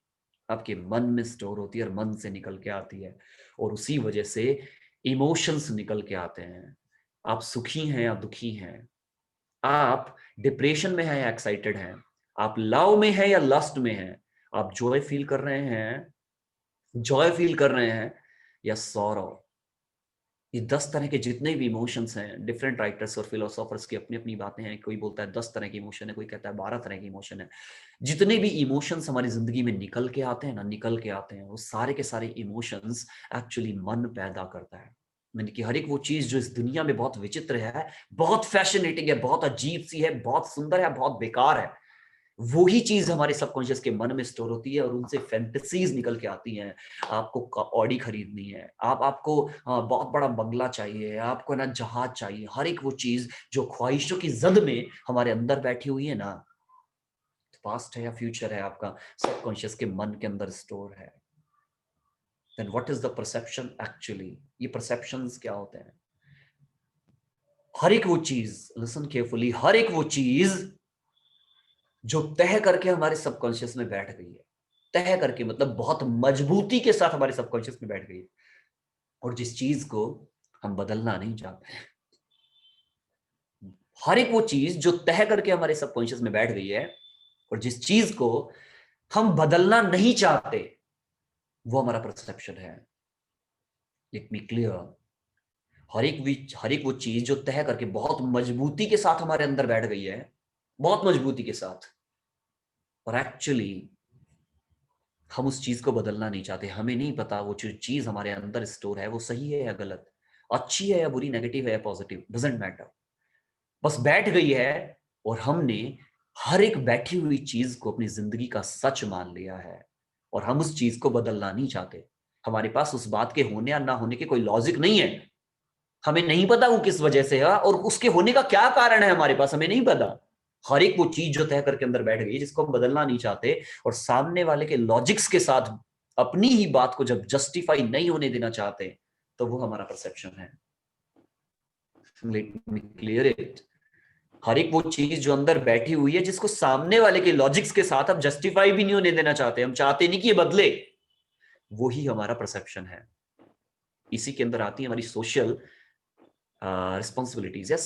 आपके मन में स्टोर होती है और मन से निकल के आती है और उसी वजह से इमोशंस निकल के आते हैं। आप सुखी हैं या दुखी हैं, आप डिप्रेशन में हैं या एक्साइटेड हैं, आप लव में हैं या लस्ट में हैं, आप जॉय फील कर रहे हैं या सॉरो। ये 10 तरह के जितने भी इमोशंस हैं, डिफरेंट राइटर्स और फिलोसोफर्स की अपनी अपनी बातें हैं। कोई बोलता है 10 तरह के इमोशन है, कोई कहता है 12 तरह के इमोशन है। जितने भी इमोशंस हमारी जिंदगी में निकल के आते हैं वो सारे के सारे इमोशंस एक्चुअली मन पैदा करता है। मैंने कि हर एक वो चीज जो इस दुनिया में बहुत विचित्र है, बहुत फैसिनेटिंग है, बहुत अजीब सी है, बहुत सुंदर है, बहुत बेकार है, वही चीज हमारे सबकॉन्शियस के मन में स्टोर होती है और उनसे फैंटेसीज निकल के आती हैं। आपको ऑडी खरीदनी है, आपको बहुत बड़ा बंगला चाहिए, आपको ना जहाज चाहिए, हर एक वो चीज जो ख्वाहिशों की जद में हमारे अंदर बैठी हुई है ना, पास्ट है या फ्यूचर है, आपका सबकॉन्शियस के मन के अंदर स्टोर है। Then what is the perception actually? ये परसेप्शंस क्या होते हैं? हर एक वो चीज, लिसन केयरफुली, हर एक वो चीज जो तह करके हमारे सबकॉन्शियस में बैठ गई है, तह करके मतलब बहुत मजबूती के साथ हमारे सबकॉन्शियस में बैठ गई है, और जिस चीज को हम बदलना नहीं चाहते, हर एक वो चीज जो तह करके हमारे सबकॉन्शियस में बैठ गई है और जिस चीज को हम बदलना नहीं चाहते, वो हमारा परसेप्शन है। लेट मी क्लियर, हर एक वो चीज जो तह करके बहुत मजबूती के साथ हमारे अंदर बैठ गई है, बहुत मजबूती के साथ, और एक्चुअली हम उस चीज को बदलना नहीं चाहते। हमें नहीं पता वो जो चीज हमारे अंदर स्टोर है वो सही है या गलत, अच्छी है या बुरी, नेगेटिव है या पॉजिटिव, डजंट मैटर, बस बैठ गई है और हमने हर एक बैठी हुई चीज को अपनी जिंदगी का सच मान लिया है और हम उस चीज को बदलना नहीं चाहते। हमारे पास उस बात के होने या ना होने के कोई लॉजिक नहीं है, हमें नहीं पता वो किस वजह से है और उसके होने का क्या कारण है, हमारे पास हमें नहीं पता। हर एक वो चीज जो तय करके अंदर बैठ गई जिसको हम बदलना नहीं चाहते और सामने वाले के लॉजिक्स के साथ अपनी ही बात को जब जस्टिफाई नहीं होने देना चाहते, तो वो हमारा परसेप्शन है। लेट मी क्लियर इट, हर एक वो चीज जो अंदर बैठी हुई है जिसको सामने वाले के लॉजिक्स के साथ हम जस्टिफाई भी नहीं होने देना चाहते, हम चाहते नहीं कि ये बदले, वो ही हमारा परसेप्शन है। इसी के अंदर आती है हमारी सोशल रिस्पॉन्सिबिलिटीज या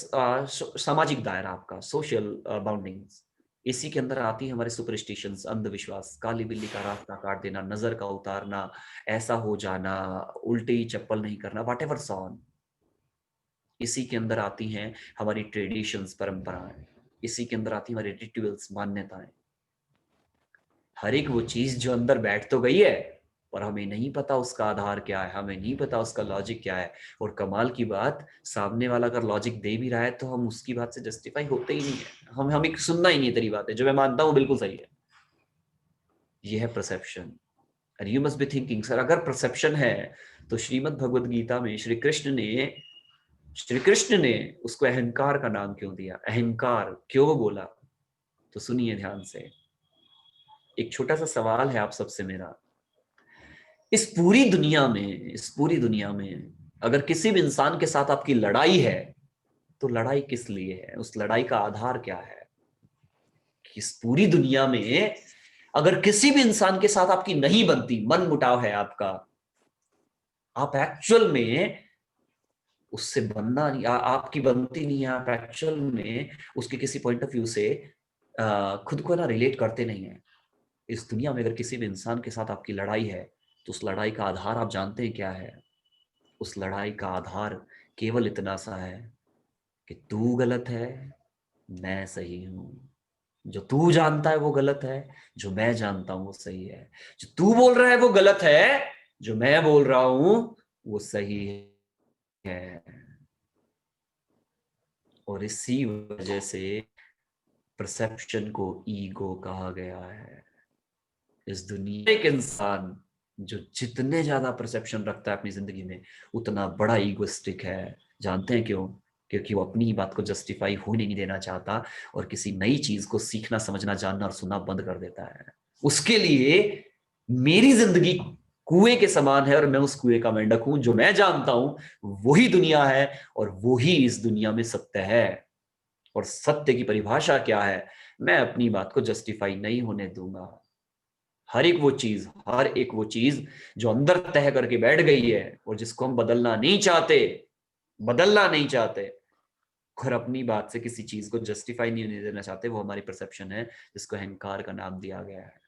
सामाजिक दायरा, आपका सोशल बाउंडिंग्स। इसी के अंदर आती है हमारे सुपरस्टिशंस, अंधविश्वास, काली बिल्ली का रास्ता काट देना, नजर का उतारना, ऐसा हो जाना, उल्टी चप्पल नहीं करना, वॉट एवर सॉन। इसी के अंदर आती हैं हमारी ट्रेडिशंस, परंपराएं। इसी के अंदर आती है हमारी रिचुअल्स, मान्यताएं। हर एक वो चीज जो अंदर बैठ तो गई है और हमें नहीं पता उसका आधार क्या है, हमें नहीं पता उसका लॉजिक क्या है। और कमाल की बात, सामने वाला अगर लॉजिक दे भी रहा है तो हम उसकी बात से जस्टिफाई होते ही नहीं है, हमें सुनना ही नहीं है, तेरी बात है जो मैं मानता हूँ बिल्कुल सही है। ये है perception. And you must be thinking, sir अगर परसेप्शन है तो श्रीमद् भगवद गीता में श्री कृष्ण ने उसको अहंकार का नाम क्यों दिया, अहंकार क्यों बोला? तो सुनिए ध्यान से, एक छोटा सा सवाल है आप सबसे मेरा। इस पूरी दुनिया में अगर किसी भी इंसान के साथ आपकी लड़ाई है तो लड़ाई किस लिए है, उस लड़ाई का आधार क्या है? इस पूरी दुनिया में अगर किसी भी इंसान के साथ आपकी नहीं बनती, मन मुटाव है आपका, आप एक्चुअल में उससे बनना नहीं, आपकी बनती नहीं है, आप एक्चुअल में उसके किसी पॉइंट ऑफ व्यू से खुद को ना रिलेट करते नहीं है। इस दुनिया में अगर किसी भी इंसान के साथ आपकी लड़ाई है तो उस लड़ाई का आधार आप जानते हैं क्या है? उस लड़ाई का आधार केवल इतना सा है कि तू गलत है, मैं सही हूं। जो तू जानता है वो गलत है, जो मैं जानता हूं वो सही है। जो तू बोल रहा है वो गलत है, जो मैं बोल रहा हूं वो सही है। और इसी वजह से परसेप्शन को ईगो कहा गया है। इस दुनिया एक इंसान जो जितने ज्यादा परसेप्शन रखता है अपनी जिंदगी में उतना बड़ा ईगोइस्टिक है। जानते हैं क्यों? क्योंकि वो अपनी ही बात को जस्टिफाई होने नहीं देना चाहता और किसी नई चीज को सीखना, समझना, जानना और सुनना बंद कर देता है। उसके लिए मेरी जिंदगी कुएं के समान है और मैं उस कुएं का मेंढक हूं। जो मैं जानता हूं वही दुनिया है और वही इस दुनिया में सत्य है। और सत्य की परिभाषा क्या है? मैं अपनी बात को जस्टिफाई नहीं होने दूंगा। हर एक वो चीज जो अंदर तय करके बैठ गई है और जिसको हम बदलना नहीं चाहते और अपनी बात से किसी चीज को जस्टिफाई नहीं होने देना चाहते, वो हमारी परसेप्शन है, जिसको अहंकार का नाम दिया गया है।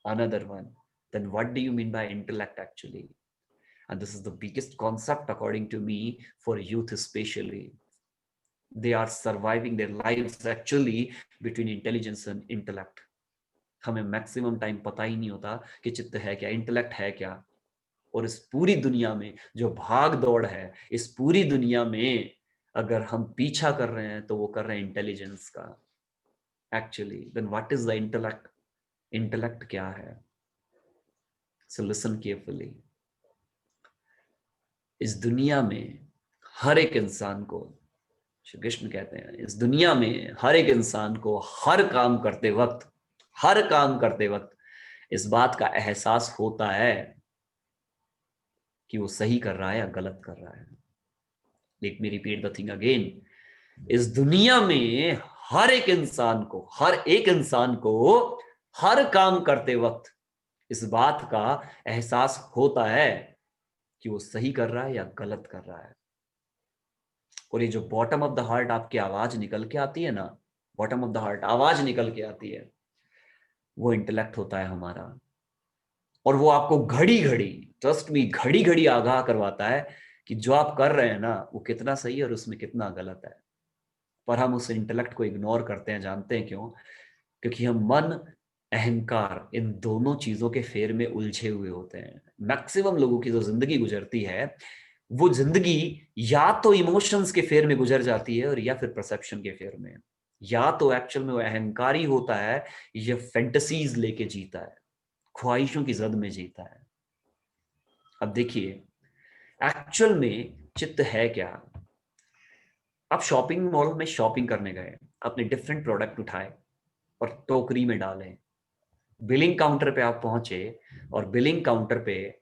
Another one, then what do you mean by intellect actually? And this is the biggest concept according to me for youth especially. They are surviving their lives actually between intelligence and intellect. हमें मैक्सिमम टाइम पता ही नहीं होता कि चित्त है क्या, इंटेलेक्ट है क्या। और इस पूरी दुनिया में जो भाग दौड़ है, इस पूरी दुनिया में अगर हम पीछा कर रहे हैं तो वो कर रहे हैं इंटेलिजेंस का। Actually then what is the intellect? Intellect क्या है? So listen carefully. इस दुनिया में हर एक इंसान को, श्री कृष्ण कहते हैं, इस दुनिया में हर एक इंसान को हर काम करते वक्त इस बात का एहसास होता है कि वो सही कर रहा है या गलत कर रहा है। Let me repeat the thing again. इस दुनिया में हर एक इंसान को हर काम करते वक्त इस बात का एहसास होता है कि वो सही कर रहा है या गलत कर रहा है। और ये जो बॉटम ऑफ द हार्ट आपकी आवाज निकल के आती है ना, बॉटम ऑफ द हार्ट आवाज निकल के आती है, वो इंटेलेक्ट होता है हमारा। और वो आपको घड़ी घड़ी, ट्रस्ट मी, घड़ी घड़ी आगाह करवाता है कि जो आप कर रहे हैं ना वो कितना सही है और उसमें कितना गलत है। पर हम उस इंटेलेक्ट को इग्नोर करते हैं। जानते हैं क्यों? क्योंकि हम मन, अहंकार, इन दोनों चीजों के फेर में उलझे हुए होते हैं। मैक्सिमम लोगों की जो जिंदगी गुजरती है वो जिंदगी या तो इमोशंस के फेर में गुजर जाती है और या फिर परसेप्शन के फेर में। या तो एक्चुअल में वो अहंकारी होता है या फैंटेसीज लेके जीता है, ख्वाहिशों की जद में जीता है। अब देखिए एक्चुअल में चित्त है क्या? आप शॉपिंग मॉल में शॉपिंग करने गए, अपने डिफरेंट प्रोडक्ट उठाए और टोकरी में डालें। बिलिंग काउंटर पे आप पहुंचे और बिलिंग काउंटर पे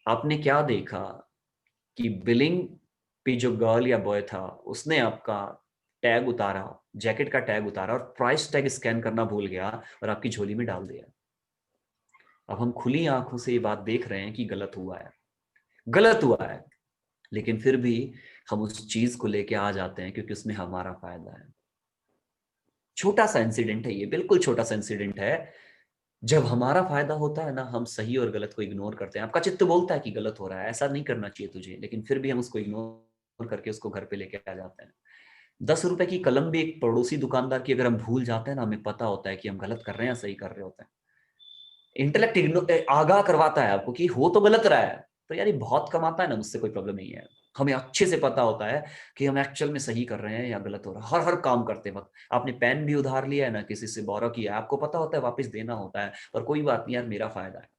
आपने क्या देखा कि बिलिंग पे जो गर्ल या बॉय था उसने आपका टैग उतारा, जैकेट का टैग उतारा और प्राइस टैग स्कैन करना भूल गया और आपकी झोली में डाल दिया। अब हम खुली आंखों से ये बात देख रहे हैं कि गलत हुआ है, लेकिन फिर भी हम उस चीज को लेके आ जाते हैं क्योंकि उसमें हमारा फायदा है। छोटा सा इंसिडेंट है ये, बिल्कुल छोटा सा इंसिडेंट है। जब हमारा फायदा होता है ना, हम सही और गलत को इग्नोर करते हैं। आपका चित्त बोलता है कि गलत हो रहा है, ऐसा नहीं करना चाहिए तुझे, लेकिन फिर भी हम उसको इग्नोर करके उसको घर पे लेके आ जाते हैं। 10 रुपए की कलम भी एक पड़ोसी दुकानदार की अगर हम भूल जाते हैं ना, हमें पता होता है कि हम गलत कर रहे हैं या सही कर रहे होते हैं। इंटेलेक्ट आगाह करवाता है आपको कि हो तो गलत रहा है, तो यार ये बहुत कमाता है ना, मुझसे कोई प्रॉब्लम नहीं है। हमें अच्छे से पता होता है कि हम एक्चुअल में सही कर रहे हैं या गलत हो रहा है। हर काम करते वक्त आपने पेन भी उधार लिया है ना, किसी से बोरो किया है, आपको पता होता है वापस देना होता है, पर कोई बात नहीं यार, मेरा फायदा है।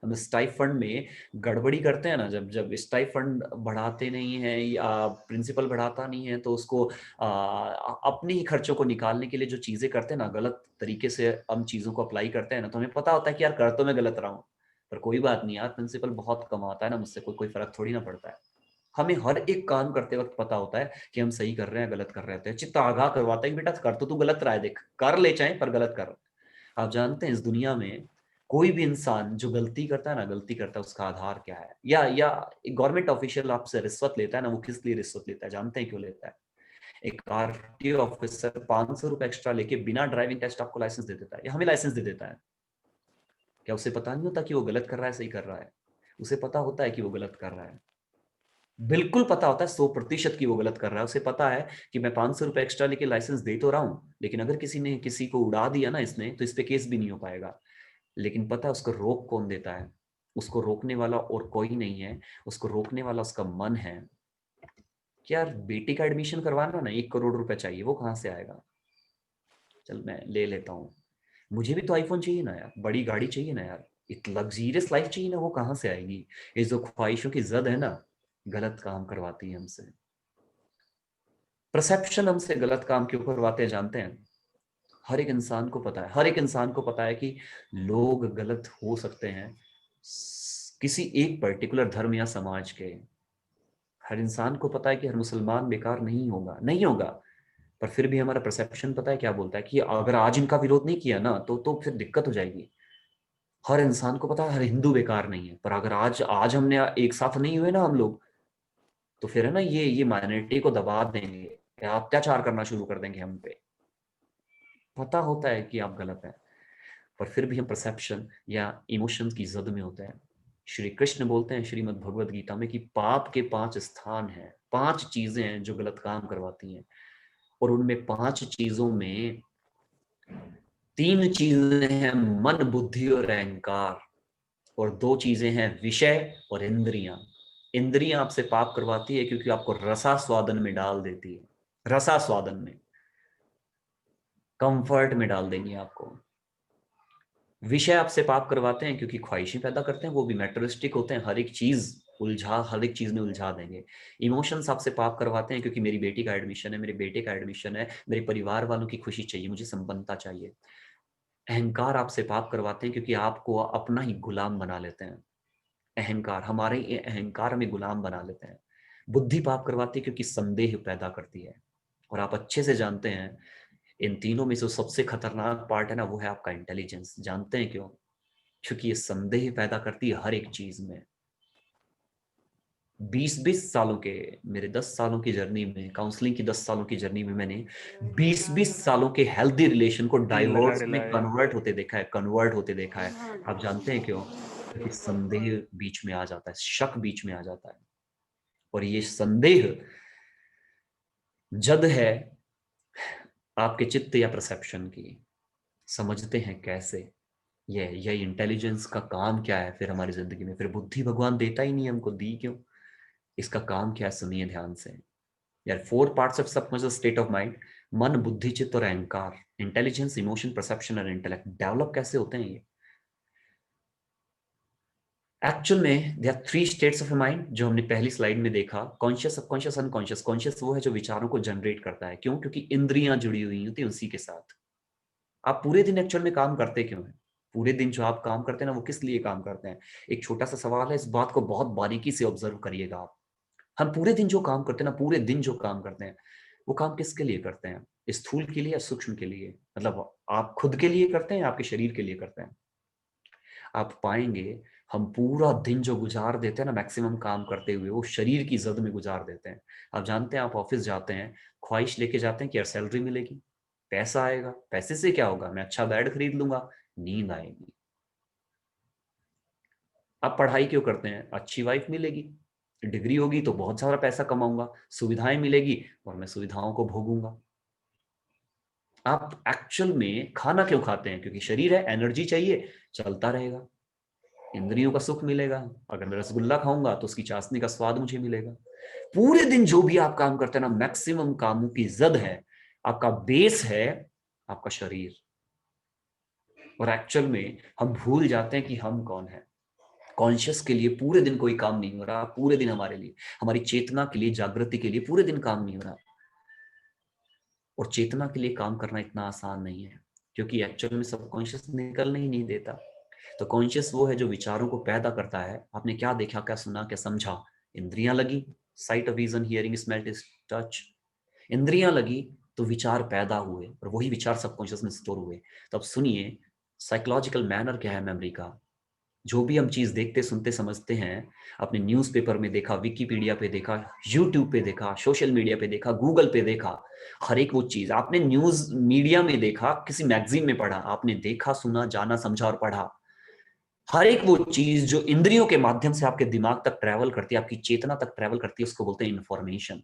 हम स्टाइफंड में गड़बड़ी करते हैं ना, जब स्टाइफंड बढ़ाते नहीं है या प्रिंसिपल बढ़ाता नहीं है, तो उसको अपने ही खर्चों को निकालने के लिए जो चीजें करते हैं ना, गलत तरीके से हम चीजों को अप्लाई करते हैं ना, तो हमें पता होता है कि यार कर तो मैं गलत रहा हूँ, पर कोई बात नहीं यार, प्रिंसिपल बहुत कमाता है ना, मुझसे कोई फर्क थोड़ी ना पड़ता है। हमें हर एक काम करते वक्त पता होता है कि हम सही कर रहे हैं गलत कर रहे हैं। चित्त आगाह करवाता है कि बेटा कर तो तू गलत रहा है, देख कर ले चाहे पर गलत कर। आप जानते हैं इस दुनिया में कोई भी इंसान जो गलती करता है ना, गलती करता है उसका आधार क्या है? या एक गवर्नमेंट ऑफिशियल आपसे रिश्वत लेता है ना, वो किस लिए रिश्वत लेता है? जानते हैं क्यों लेता है? एक आरटीओ ऑफिसर 500 रुपए एक्स्ट्रा लेके बिना ड्राइविंग टेस्ट आपको लाइसेंस दे देता है या हमें लाइसेंस दे देता है। क्या उसे पता नहीं होता कि वो गलत कर रहा है सही कर रहा है? उसे पता होता है कि वो गलत कर रहा है, बिल्कुल पता होता है 100% की वो गलत कर रहा है। उसे पता है कि मैं 500 रुपए एक्स्ट्रा लेके लाइसेंस दे तो रहा हूं, लेकिन अगर किसी ने किसी को उड़ा दिया ना इसने, तो इस पे केस भी नहीं हो पाएगा। लेकिन पता है उसको रोक कौन देता है? उसको रोकने वाला और कोई नहीं है, उसको रोकने वाला उसका मन है। क्या यार बेटी का एडमिशन करवाना ना 1 करोड़ रुपए चाहिए, वो कहाँ से आएगा? चल मैं ले लेता हूँ, मुझे भी तो आईफोन चाहिए ना यार, बड़ी गाड़ी चाहिए ना यार, एक लग्जीरियस लाइफ चाहिए ना, वो कहाँ से आएगी? ये जो ख्वाहिशों की जद है ना, गलत काम करवाती है हमसे। परसेप्शन हमसे गलत काम क्यों करवाते हैं जानते हैं? हर एक इंसान को पता है, हर एक इंसान को पता है कि लोग गलत हो सकते हैं किसी एक पर्टिकुलर धर्म या समाज के। हर इंसान को पता है कि हर मुसलमान बेकार नहीं होगा, नहीं होगा, पर फिर भी हमारा परसेप्शन पता है क्या बोलता है कि अगर आज इनका विरोध नहीं किया ना तो फिर दिक्कत हो जाएगी। हर इंसान को पता है हर हिंदू बेकार नहीं है, पर अगर आज आज हमने एक साथ नहीं हुए ना हम लोग, तो फिर है ना ये माइनॉरिटी को दबा देंगे या अत्याचार करना शुरू कर देंगे हम पे। पता होता है कि आप गलत हैं, पर फिर भी हम परसेप्शन या इमोशंस की जद में होते हैं। श्री कृष्ण बोलते हैं श्रीमद् भगवद गीता में कि पाप के 5 स्थान हैं, 5 चीजें हैं जो गलत काम करवाती हैं, और उनमें 5 चीजों में 3 चीजें हैं मन, बुद्धि और अहंकार, और 2 चीजें हैं विषय और इंद्रियां। इंद्रियां आपसे पाप करवाती है क्योंकि आपको रसास्वादन में डाल देती है, रसास्वादन में, कंफर्ट में डाल देंगी आपको। विषय आपसे पाप करवाते हैं क्योंकि ख्वाहिशें पैदा करते हैं, वो भी मैटरिस्टिक होते हैं, हर एक चीज में उलझा देंगे। इमोशंस आपसे पाप करवाते हैं क्योंकि मेरी बेटी का एडमिशन है, मेरे बेटे का एडमिशन है, मेरे परिवार वालों की खुशी चाहिए, मुझे संपन्नता चाहिए। अहंकार आपसे पाप करवाते हैं क्योंकि आपको अपना ही गुलाम बना लेते हैं। अहंकार, हमारे ये अहंकार हमें गुलाम बना लेते हैं। बुद्धि पाप करवाती है क्योंकि संदेह पैदा करती है, और आप अच्छे से जानते हैं इन तीनों में से सबसे खतरनाक पार्ट है ना, वो है आपका इंटेलिजेंस। जानते हैं क्यों? क्योंकि ये संदेह पैदा करती है हर एक चीज में। 20-20 सालों के, मेरे 10 सालों की जर्नी में, काउंसलिंग की 10 सालों की जर्नी में मैंने 20-20 सालों के हेल्दी रिलेशन को डाइवोर्स में कन्वर्ट होते देखा है, कन्वर्ट होते देखा है। आप जानते हैं क्यों? क्योंकि संदेह बीच में आ जाता है, शक बीच में आ जाता है, और ये संदेह जद है आपके चित्त या परसेप्शन की। समझते हैं कैसे? ये इंटेलिजेंस का काम क्या है फिर हमारी जिंदगी में? फिर बुद्धि भगवान देता ही नहीं हमको, दी क्यों? इसका काम क्या है? सुनिए ध्यान से यार। 4 parts of subconscious state of mind, मन, बुद्धि, चित्त और अहंकार, इंटेलिजेंस, इमोशन, परसेप्शन और इंटेलेक्ट डेवलप कैसे होते हैं ये? एक्चुअल में there are 3 states of mind जो हमने पहली स्लाइड में देखा, कॉन्शियस, सबकॉन्शियस, अनकॉन्शियस। कॉन्शियस वो है जो विचारों को जनरेट करता है। क्यों? क्योंकि इंद्रियां जुड़ी हुई होती हैं उसी के साथ। आप पूरे दिन एक्चुअल में काम करते क्यों हैं? पूरे दिन जो आप काम करते हैं ना, वो किस लिए काम करते हैं? एक छोटा सा सवाल है, इस बात को बहुत बारीकी से ऑब्जर्व करिएगा आप। हम पूरे दिन जो काम करते हैं ना, पूरे दिन जो काम करते हैं, वो काम किसके लिए करते हैं? स्थूल के लिए या सूक्ष्म के लिए? मतलब आप खुद के लिए करते हैं या आपके शरीर के लिए करते हैं? आप पाएंगे हम पूरा दिन जो गुजार देते हैं ना मैक्सिमम काम करते हुए, वो शरीर की जद में गुजार देते हैं। आप जानते हैं, आप ऑफिस जाते हैं, ख्वाहिश लेके जाते हैं कि यार सैलरी मिलेगी, पैसा आएगा, पैसे से क्या होगा, मैं अच्छा बेड खरीद लूंगा, नींद आएगी। आप पढ़ाई क्यों करते हैं? अच्छी वाइफ मिलेगी, डिग्री होगी तो बहुत सारा पैसा कमाऊंगा, सुविधाएं मिलेगी और मैं सुविधाओं को भोगूंगा। आप एक्चुअल में खाना क्यों खाते हैं? क्योंकि शरीर है, एनर्जी चाहिए, चलता रहेगा, इंद्रियों का सुख मिलेगा। अगर मैं रसगुल्ला खाऊंगा तो उसकी चाशनी का स्वाद मुझे मिलेगा। पूरे दिन जो भी आप काम करते हैं ना, मैक्सिमम कामों की जद है, आपका बेस है आपका शरीर। और एक्चुअल में हम भूल जाते हैं कि हम कौन है। कॉन्शियस के लिए पूरे दिन कोई काम नहीं हो रहा, पूरे दिन हमारे लिए, हमारी चेतना के लिए, जागृति के लिए पूरे दिन काम नहीं हो रहा। और चेतना के लिए काम करना इतना आसान नहीं है, क्योंकि एक्चुअल में सबकॉन्शियस निकलने ही नहीं देता। तो कॉन्शियस वो है जो विचारों को पैदा करता है। आपने क्या देखा, क्या सुना, क्या समझा? इंद्रियां लगी, sight, vision, hearing, smell, taste, touch. इंद्रियां लगी तो विचार पैदा हुए, और वही विचार सबकॉन्शियस में स्टोर हुए। तो अब सुनिए, साइकोलॉजिकल मैनर क्या है मेमोरी का। जो भी हम चीज देखते, सुनते, समझते हैं, अपने न्यूज़पेपर में देखा, विकिपीडिया पे देखा, यूट्यूब पे देखा, सोशल मीडिया पे देखा, गूगल पे देखा, हर एक वो चीज आपने न्यूज मीडिया में देखा, किसी मैगजीन में पढ़ा, आपने देखा, सुना, जाना, समझा और पढ़ा। हर एक वो चीज जो इंद्रियों के माध्यम से आपके दिमाग तक ट्रैवल करती है, आपकी चेतना तक ट्रैवल करती है, उसको बोलते हैं इंफॉर्मेशन।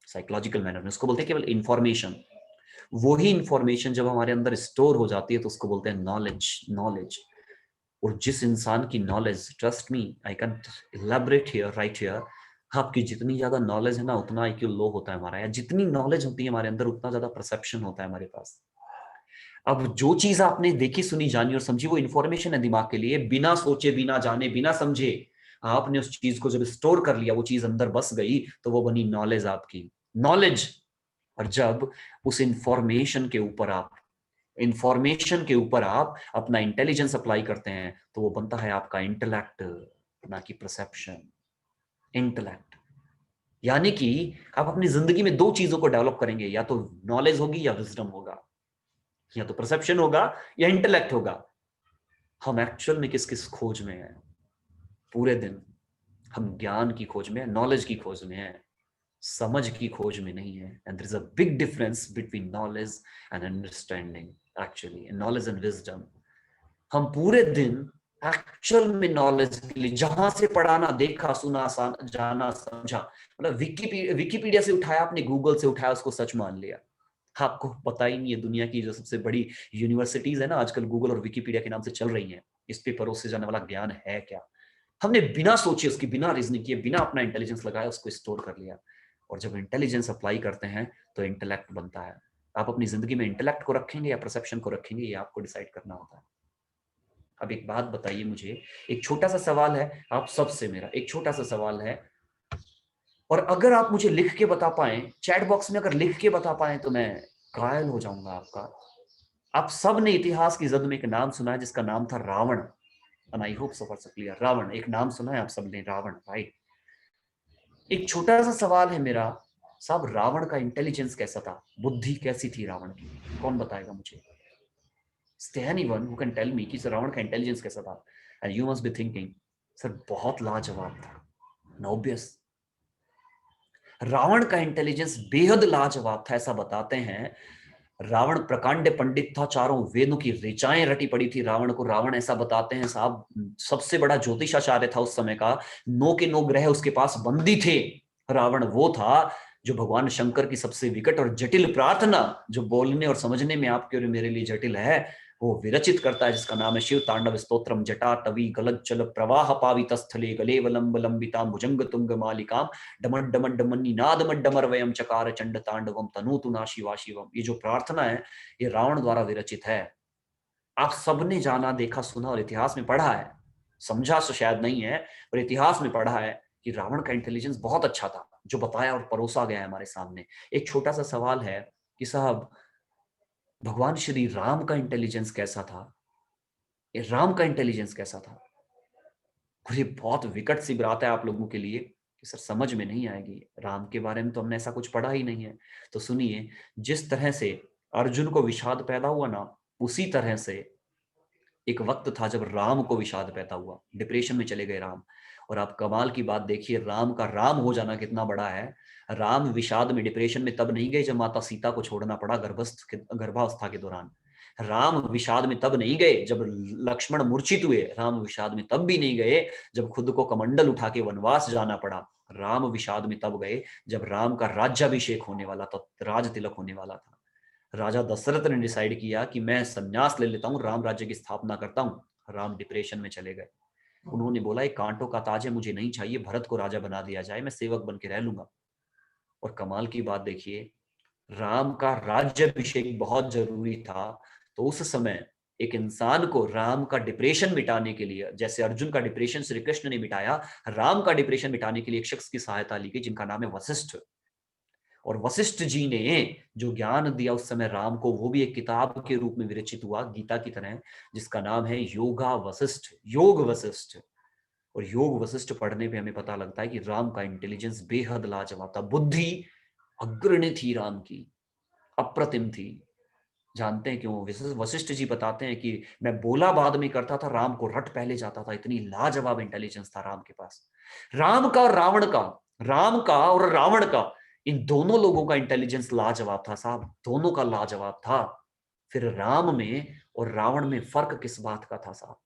साइकोलॉजिकल मैनर में उसको बोलते हैं केवल इंफॉर्मेशन। वही इंफॉर्मेशन जब हमारे अंदर स्टोर हो जाती है तो उसको बोलते हैं नॉलेज। और जिस इंसान की knowledge, trust me, I can elaborate here, right here, आपकी जितनी ज्यादा नॉलेज है ना, उतना IQ लो होता है हमारा, या जितनी नॉलेज होती है हमारे अंदर, उतना ज्यादा परसेप्शन होता है हमारे पास। अब जो चीज आपने देखी सुनी जानी और समझी वो इंफॉर्मेशन है दिमाग के लिए, बिना सोचे बिना जाने बिना समझे आपने उस चीज को जब स्टोर कर लिया, वो चीज अंदर बस गई, तो वो बनी नॉलेज आपकी, नॉलेज। और जब उस इंफॉर्मेशन के ऊपर आप अपना इंटेलिजेंस अप्लाई करते हैं तो वो बनता है आपका इंटेलेक्ट, ना कि परसेप्शन। इंटेलेक्ट यानी कि आप अपनी जिंदगी में दो चीजों को डेवलप करेंगे, या तो नॉलेज होगी या विजडम होगा, या तो परसेप्शन होगा या इंटेलेक्ट होगा। हम एक्चुअल में किस किस खोज में हैं पूरे दिन? हम ज्ञान की खोज में, नॉलेज की खोज में है, समझ की खोज में नहीं है। And there is a big difference between knowledge and understanding, actually knowledge and wisdom. हम पूरे दिन एक्चुअल में नॉलेज के लिए जहां से पढ़ाना, देखा, सुना, जाना, समझा, मतलब विकिपीडिया से उठाया आपने, गूगल से उठाया, उसको सच मान लिया। आपको पता ही नहीं है दुनिया की जो सबसे बड़ी यूनिवर्सिटीज है ना आजकल, गूगल और विकिपीडिया के नाम से चल रही हैं, इस पे परोसे जाने वाला ज्ञान है क्या? हमने बिना सोचे, उसकी बिना रीजनिंग किए, बिना अपना इंटेलिजेंस लगाया, उसको स्टोर कर लिया। और जब इंटेलिजेंस अप्लाई करते हैं तो इंटेलेक्ट बनता है। आप अपनी जिंदगी में इंटेलेक्ट को रखेंगे या परसेप्शन को रखेंगे, ये आपको डिसाइड करना होता है। अब एक बात बताइए मुझे, एक छोटा सा सवाल है आप सबसे, मेरा एक छोटा सा सवाल है, और अगर आप मुझे लिख के बता पाए, चैट बॉक्स में अगर लिख के बता पाए, तो मैं कायल हो जाऊंगा आपका। आप सब ने इतिहास की जद में एक नाम सुना है जिसका नाम था Ravan. And I hope so for clear, Ravan एक नाम सुना है आप सब ने, रावण, राइट? एक छोटा सा सवाल है मेरा साहब, रावण का इंटेलिजेंस कैसा था, बुद्धि कैसी थी रावण की? कौन बताएगा मुझे? Is there anyone who can tell me कि सर रावण का इंटेलिजेंस कैसा था? And you must be thinking, sir बहुत लाजवाब था। ऑब्वियस, रावण का इंटेलिजेंस बेहद लाजवाब था। ऐसा बताते हैं रावण प्रकांड पंडित था, चारों वेदों की ऋचाएं रटी पड़ी थी रावण को। रावण, ऐसा बताते हैं साहब, सबसे बड़ा ज्योतिषाचार्य था उस समय का, 9 के 9 ग्रह उसके पास बंदी थे। रावण वो था जो भगवान शंकर की सबसे विकट और जटिल प्रार्थना, जो बोलने और समझने में आपके और मेरे लिए जटिल है, वो विरचित करता है, जिसका नाम है शिव तांडव स्तोत्रम। जटा तवी गलत जल प्रवाह पावित स्थले गलेवलंब लंबिताम भुजंग तुंग मालिकाम डमन डमन डमनी नाद डमर वयम चकार चंड तांडवम तनूतु ना शिवा शिवम। ये जो प्रार्थना है ये रावण द्वारा विरचित है। आप सबने जाना, देखा, सुना और इतिहास में पढ़ा है, समझा तो शायद नहीं है, पर इतिहास में पढ़ा है कि रावण का इंटेलिजेंस बहुत अच्छा था, जो बताया और परोसा गया है हमारे सामने। एक छोटा सा सवाल है कि साहब भगवान श्री राम का इंटेलिजेंस कैसा था? ये राम का इंटेलिजेंस कैसा था? और ये बहुत विकट सी बात है आप लोगों के लिए कि सर समझ में नहीं आएगी, राम के बारे में तो हमने ऐसा कुछ पढ़ा ही नहीं है। तो सुनिए, जिस तरह से अर्जुन को विषाद पैदा हुआ ना, उसी तरह से एक वक्त था जब राम को विषाद पैदा हुआ, डिप्रेशन में चले गए राम। और आप कमाल की बात देखिए, राम का राम हो जाना कितना बड़ा है। राम विषाद में, डिप्रेशन में तब नहीं गए जब माता सीता को छोड़ना पड़ा गर्भावस्था के दौरान। राम विषाद में तब नहीं गए जब लक्ष्मण मूर्छित हुए। राम विषाद में तब भी नहीं गए जब खुद को कमंडल उठा के वनवास जाना पड़ा। राम विषाद में तब गए जब राम का राज्याभिषेक होने वाला था, राज तिलक होने वाला था। राजा दशरथ ने डिसाइड किया कि मैं संन्यास ले लेता हूँ, राम राज्य की स्थापना करता हूँ। राम डिप्रेशन में चले गए। उन्होंने बोला एक कांटों का ताज है, मुझे नहीं चाहिए, भरत को राजा बना दिया जाए, मैं सेवक बन के रह लूंगा। और कमाल की बात देखिए, राम का राज्याभिषेक बहुत जरूरी था। तो उस समय एक इंसान को राम का डिप्रेशन मिटाने के लिए, जैसे अर्जुन का डिप्रेशन श्री कृष्ण ने मिटाया, राम का डिप्रेशन मिटाने के लिए एक शख्स की सहायता ली गई जिनका नाम है वशिष्ठ। और वशिष्ठ जी ने जो ज्ञान दिया उस समय राम को, वो भी एक किताब के रूप में विरचित हुआ गीता की तरह, जिसका नाम है योगा वशिष्ठ, योग वशिष्ठ। और योग वशिष्ठ पढ़ने पे हमें पता लगता है कि राम का इंटेलिजेंस बेहद लाजवाब था, बुद्धि अग्रणी थी राम की, अप्रतिम थी। जानते हैं क्यों? वशिष्ठ जी बताते हैं कि मैं बोला बाद में करता था, राम को रट पहले जाता था, इतनी लाजवाब इंटेलिजेंस था राम के पास। राम का और रावण का, राम का और रावण का, इन दोनों लोगों का इंटेलिजेंस लाजवाब था साहब, दोनों का लाजवाब था। फिर राम में और रावण में फर्क किस बात का था साहब?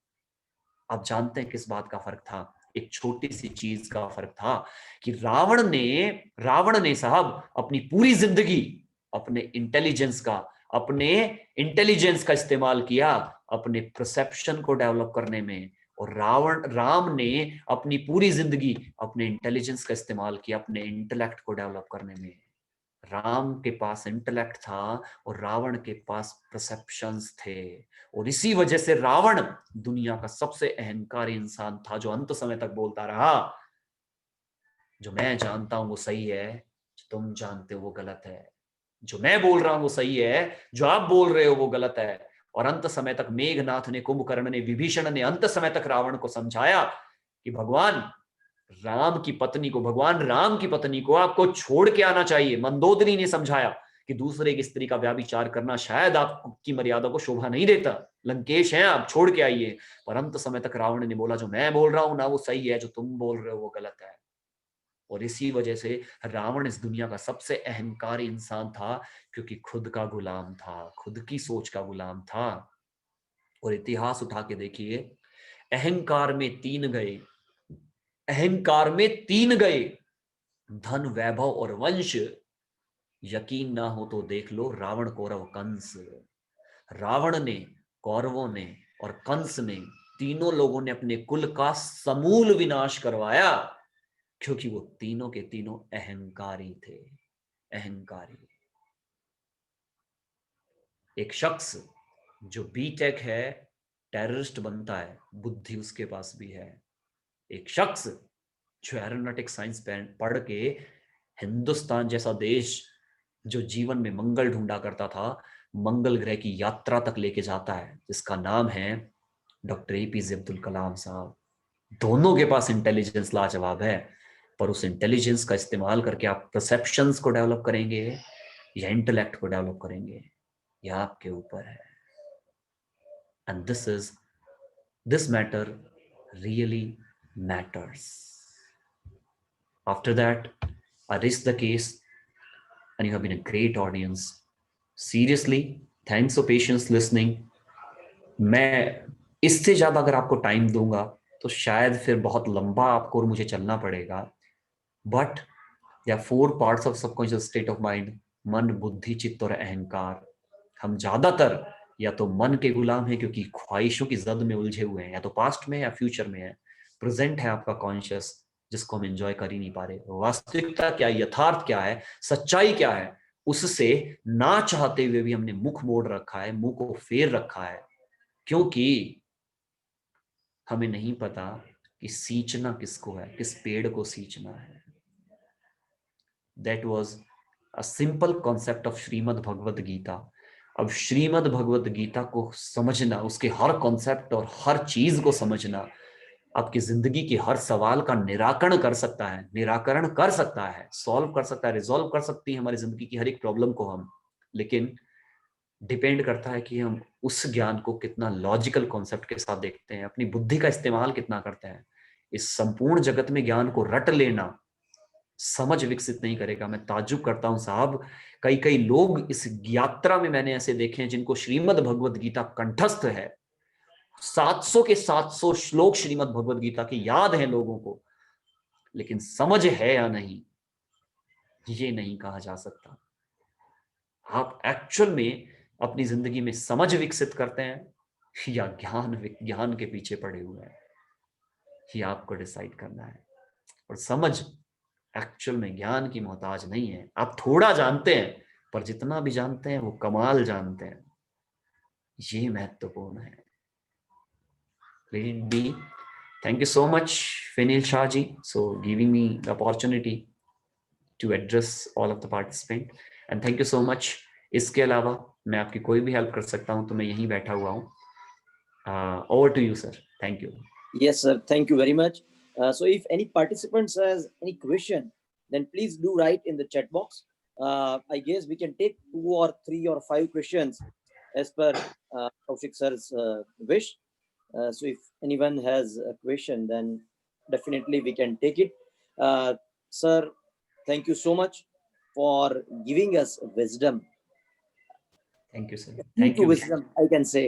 आप जानते हैं किस बात का फर्क था? एक छोटी सी चीज का फर्क था कि रावण ने साहब अपनी पूरी जिंदगी अपने इंटेलिजेंस का इस्तेमाल किया अपने परसेप्शन को डेवलप करने में, और राम ने अपनी पूरी जिंदगी अपने इंटेलिजेंस का इस्तेमाल किया अपने इंटेलेक्ट को डेवलप करने में। राम के पास इंटेलेक्ट था और रावण के पास परसेप्शंस थे, और इसी वजह से रावण दुनिया का सबसे अहंकारी इंसान था, जो अंत समय तक बोलता रहा जो मैं जानता हूं वो सही है, जो तुम जानते हो वो गलत है, जो मैं बोल रहा हूं वो सही है, जो आप बोल रहे हो वो गलत है। और अंत समय तक मेघनाथ ने, कुंभकर्ण ने, विभीषण ने अंत समय तक रावण को समझाया कि भगवान राम की पत्नी को, भगवान राम की पत्नी को आपको छोड़ के आना चाहिए। मंदोदरी ने समझाया कि दूसरे की स्त्री का व्याभिचार करना शायद आपकी मर्यादा को शोभा नहीं देता, लंकेश हैं आप, छोड़ के आइए। पर अंत समय तक रावण ने बोला जो मैं बोल रहा हूं ना वो सही है, जो तुम बोल रहे हो वो गलत है। और इसी वजह से रावण इस दुनिया का सबसे अहंकारी इंसान था, क्योंकि खुद का गुलाम था, खुद की सोच का गुलाम था। और इतिहास उठा के देखिए, अहंकार में तीन गए, अहंकार में तीन गए, धन, वैभव और वंश। यकीन ना हो तो देख लो रावण, कौरव, कंस। रावण ने, कौरवों ने और कंस ने, तीनों लोगों ने अपने कुल का समूल विनाश करवाया, क्योंकि वो तीनों के तीनों अहंकारी थे, अहंकारी। एक शख्स जो बीटेक है, टेररिस्ट बनता है, बुद्धि उसके पास भी है। एक शख्स जो एरोनॉटिक साइंस पढ़ के हिंदुस्तान जैसा देश जो जीवन में मंगल ढूंढा करता था, मंगल ग्रह की यात्रा तक लेके जाता है, जिसका नाम है डॉक्टर एपीजे अब्दुल कलाम साहब। दोनों के पास इंटेलिजेंस लाजवाब है, पर उस इंटेलिजेंस का इस्तेमाल करके आप परसेप्शंस को डेवलप करेंगे या इंटेलेक्ट को डेवलप करेंगे, यह आपके ऊपर है। And this matter really matters. After that, I raised the case, and you have been a great audience. Seriously, thanks for patience listening. मैं इससे ज्यादा अगर आपको टाइम दूंगा तो शायद फिर बहुत लंबा आपको और मुझे चलना पड़ेगा। But there are 4 parts of subconscious state of mind: मन, बुद्धि, चित्त और अहंकार। हम ज्यादातर या तो मन के गुलाम हैं क्योंकि ख्वाहिशों की जद में उलझे हुए हैं, या तो पास्ट में या फ्यूचर में है। प्रेजेंट है आपका कॉन्शियस, जिसको हम एंजॉय कर ही नहीं पा रहे। वास्तविकता क्या है, यथार्थ क्या है, सच्चाई क्या है, उससे ना चाहते हुए भी हमने मुख मोड़ रखा है, मुंह को फेर रखा है, क्योंकि हमें नहीं पता कि सींचना किसको है, किस पेड़ को सींचना है। That was a simple concept of Shrimad Bhagavad Gita. अब श्रीमद् भगवद गीता को समझना, उसके हर कॉन्सेप्ट और हर चीज को समझना आपकी जिंदगी के हर सवाल का निराकरण कर सकता है, निराकरण कर सकता है, सॉल्व कर सकता है, रिजॉल्व कर सकती है हमारी जिंदगी की हर एक प्रॉब्लम को हम। लेकिन डिपेंड करता है कि हम उस ज्ञान को कितना लॉजिकल कॉन्सेप्ट के साथ देखते हैं, अपनी बुद्धि का इस्तेमाल कितना करते हैं। इस संपूर्ण जगत में ज्ञान को रट लेना समझ विकसित नहीं करेगा। मैं ताज्जुब करता हूं साहब, कई कई लोग इस यात्रा में मैंने ऐसे देखे हैं जिनको श्रीमद् भगवद गीता कंठस्थ है, 700 के 700 श्लोक श्रीमद् भगवद गीता के याद हैं लोगों को, लेकिन समझ है या नहीं ये नहीं कहा जा सकता। आप एक्चुअल में अपनी जिंदगी में समझ विकसित करते हैं या ज्ञान के पीछे पड़े हुए हैं, ये आपको डिसाइड करना है। और समझ एक्चुअल में ज्ञान की मोहताज नहीं है। आप थोड़ा जानते हैं, पर जितना भी जानते हैं वो कमाल जानते हैं, ये महत्वपूर्ण है। Thank you so much, Fenil Shah ji, so giving me the opportunity to address all of the participants, and thank you so much. इसके अलावा मैं आपकी कोई भी हेल्प कर सकता हूं तो मैं यहीं बैठा हुआ हूं। Over to you, sir. Thank you. Yes, sir. Thank you very much. So if any participants has any question, then please do write in the chat box. I guess we can take 2 or 3 or 5 questions as per Kaushik sir's wish. So if anyone has a question, then definitely we can take it. Sir, thank you so much for giving us wisdom. Thank you, sir. Thank you. Wisdom, I can say.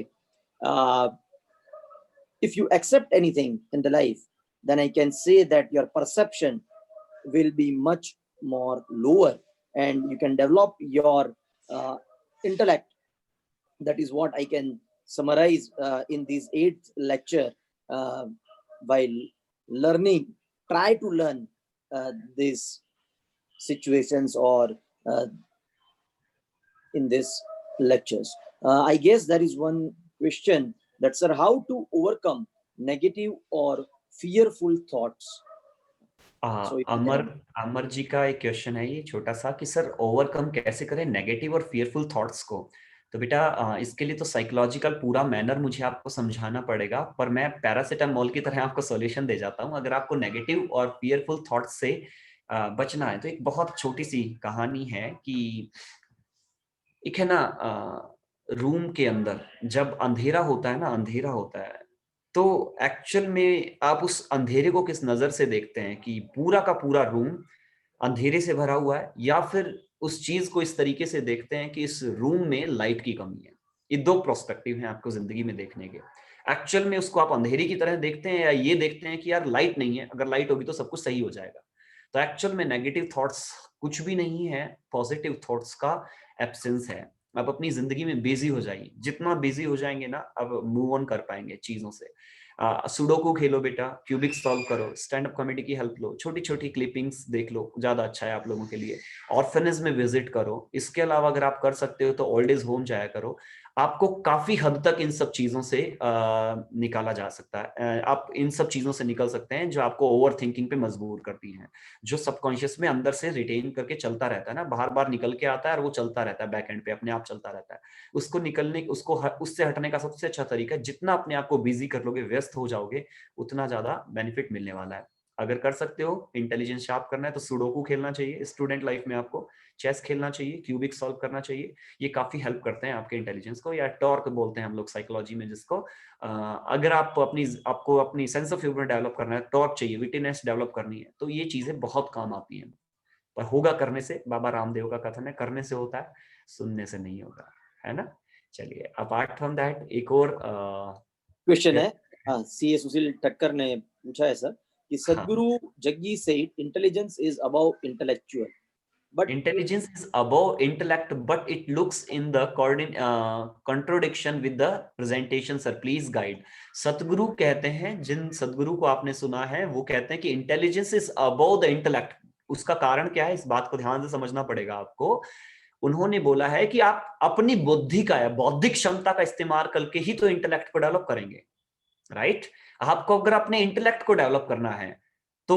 If you accept anything in the life, then I can say that your perception will be much more lower and you can develop your intellect. That is what I can summarize in this 8th lecture. While learning, try to learn these situations or in this lectures. I guess there is one question that, sir, how to overcome negative or fearful thoughts? So if you Amar can- Amar ji का एक क्वेश्चन है ये छोटा सा कि सर ओवरकम कैसे करें नेगेटिव और फियरफुल थॉट्स को। तो बेटा इसके लिए तो साइकोलॉजिकल पूरा मैनर मुझे आपको समझाना पड़ेगा, पर मैं पैरासिटामोल की तरह आपको सॉल्यूशन दे जाता हूँ। अगर आपको नेगेटिव और फियरफुल थॉट्स से बचना है तो एक बहुत छोटी सी कहानी है कि एक है ना रूम के अंदर जब अंधेरा होता है ना, अंधेरा होता है तो एक्चुअल में आप उस अंधेरे को किस नजर से देखते हैं कि पूरा का पूरा रूम अंधेरे से भरा हुआ है, या फिर उस चीज को इस तरीके से देखते हैं कि इस रूम में लाइट की कमी है। ये दो प्रोस्पेक्टिव हैं आपको जिंदगी में देखने के। एक्चुअल में उसको आप अंधेरे की तरह देखते हैं या ये देखते हैं कि यार लाइट नहीं है, अगर लाइट होगी तो सब कुछ सही हो जाएगा। तो एक्चुअल में नेगेटिव थॉट्स कुछ भी नहीं है, पॉजिटिव थॉट्स का एब्सेंस है। आप अपनी जिंदगी में बिजी हो जाइए, जितना बिजी हो जाएंगे ना अब मूव ऑन कर पाएंगे चीजों से। सुडोकू खेलो बेटा, क्यूबिक सॉल्व करो, स्टैंड अप कॉमेडी की हेल्प लो, छोटी छोटी क्लिपिंग्स देख लो, ज्यादा अच्छा है आप लोगों के लिए। ऑर्फनेज में विजिट करो। इसके अलावा अगर आप कर सकते हो तो ओल्ड एज होम जाया करो। आपको काफी हद तक इन सब चीजों से निकाला जा सकता है। आप इन सब चीजों से निकल सकते हैं जो आपको ओवर थिंकिंग पे मजबूर करती हैं, जो सबकॉन्शियस में अंदर से रिटेन करके चलता रहता है ना, बार बार निकल के आता है और वो चलता रहता है, बैक एंड पे अपने आप चलता रहता है। उसको निकलने उससे हटने का सबसे अच्छा तरीका है, जितना अपने आप को बिजी कर लोगे, व्यस्त हो जाओगे, उतना ज्यादा बेनिफिट मिलने वाला है। अगर कर सकते हो, इंटेलिजेंस शार्प करना है तो सुडोकू खेलना चाहिए स्टूडेंट लाइफ में, आपको चेस खेलना चाहिए, क्यूबिक सॉल्व करना चाहिए। ये काफी हेल्प करते हैं आपके इंटेलिजेंस को, या टॉर्क बोलते हैं हम लोग साइकोलॉजी में जिसको। अगर आपको अपनी सेंस ऑफ ह्यूमर डेवलप करना है, टॉर्क चाहिए, विटिनेस डेवलप करनी है, तो ये चीजें बहुत काम आती हैं। पर होगा करने से, बाबा रामदेव का कथन है, करने से होता है, सुनने से नहीं होगा, है ना। चलिए, अपार्ट फ्रॉम दैट एक और क्वेश्चन है, सीए सुशील ठक्कर ने पूछा है सर कि हाँ, सदगुरु Jaggi said intelligence is above intellectual but intelligence is above intellect but it looks in the contradiction with the presentation sir, please guide। सतगुरु कहते हैं, जिन सतगुरु को आपने सुना है वो कहते हैं कि intelligence is above the intellect. उसका कारण क्या है, इस बात को ध्यान से समझना पड़ेगा आपको। उन्होंने बोला है कि आप अपनी बुद्धि का या बौद्धिक क्षमता का इस्तेमाल करके ही तो इंटेलेक्ट को डेवलप करेंगे, राइट। आपको अगर अपने इंटेलेक्ट को डेवलप करना है तो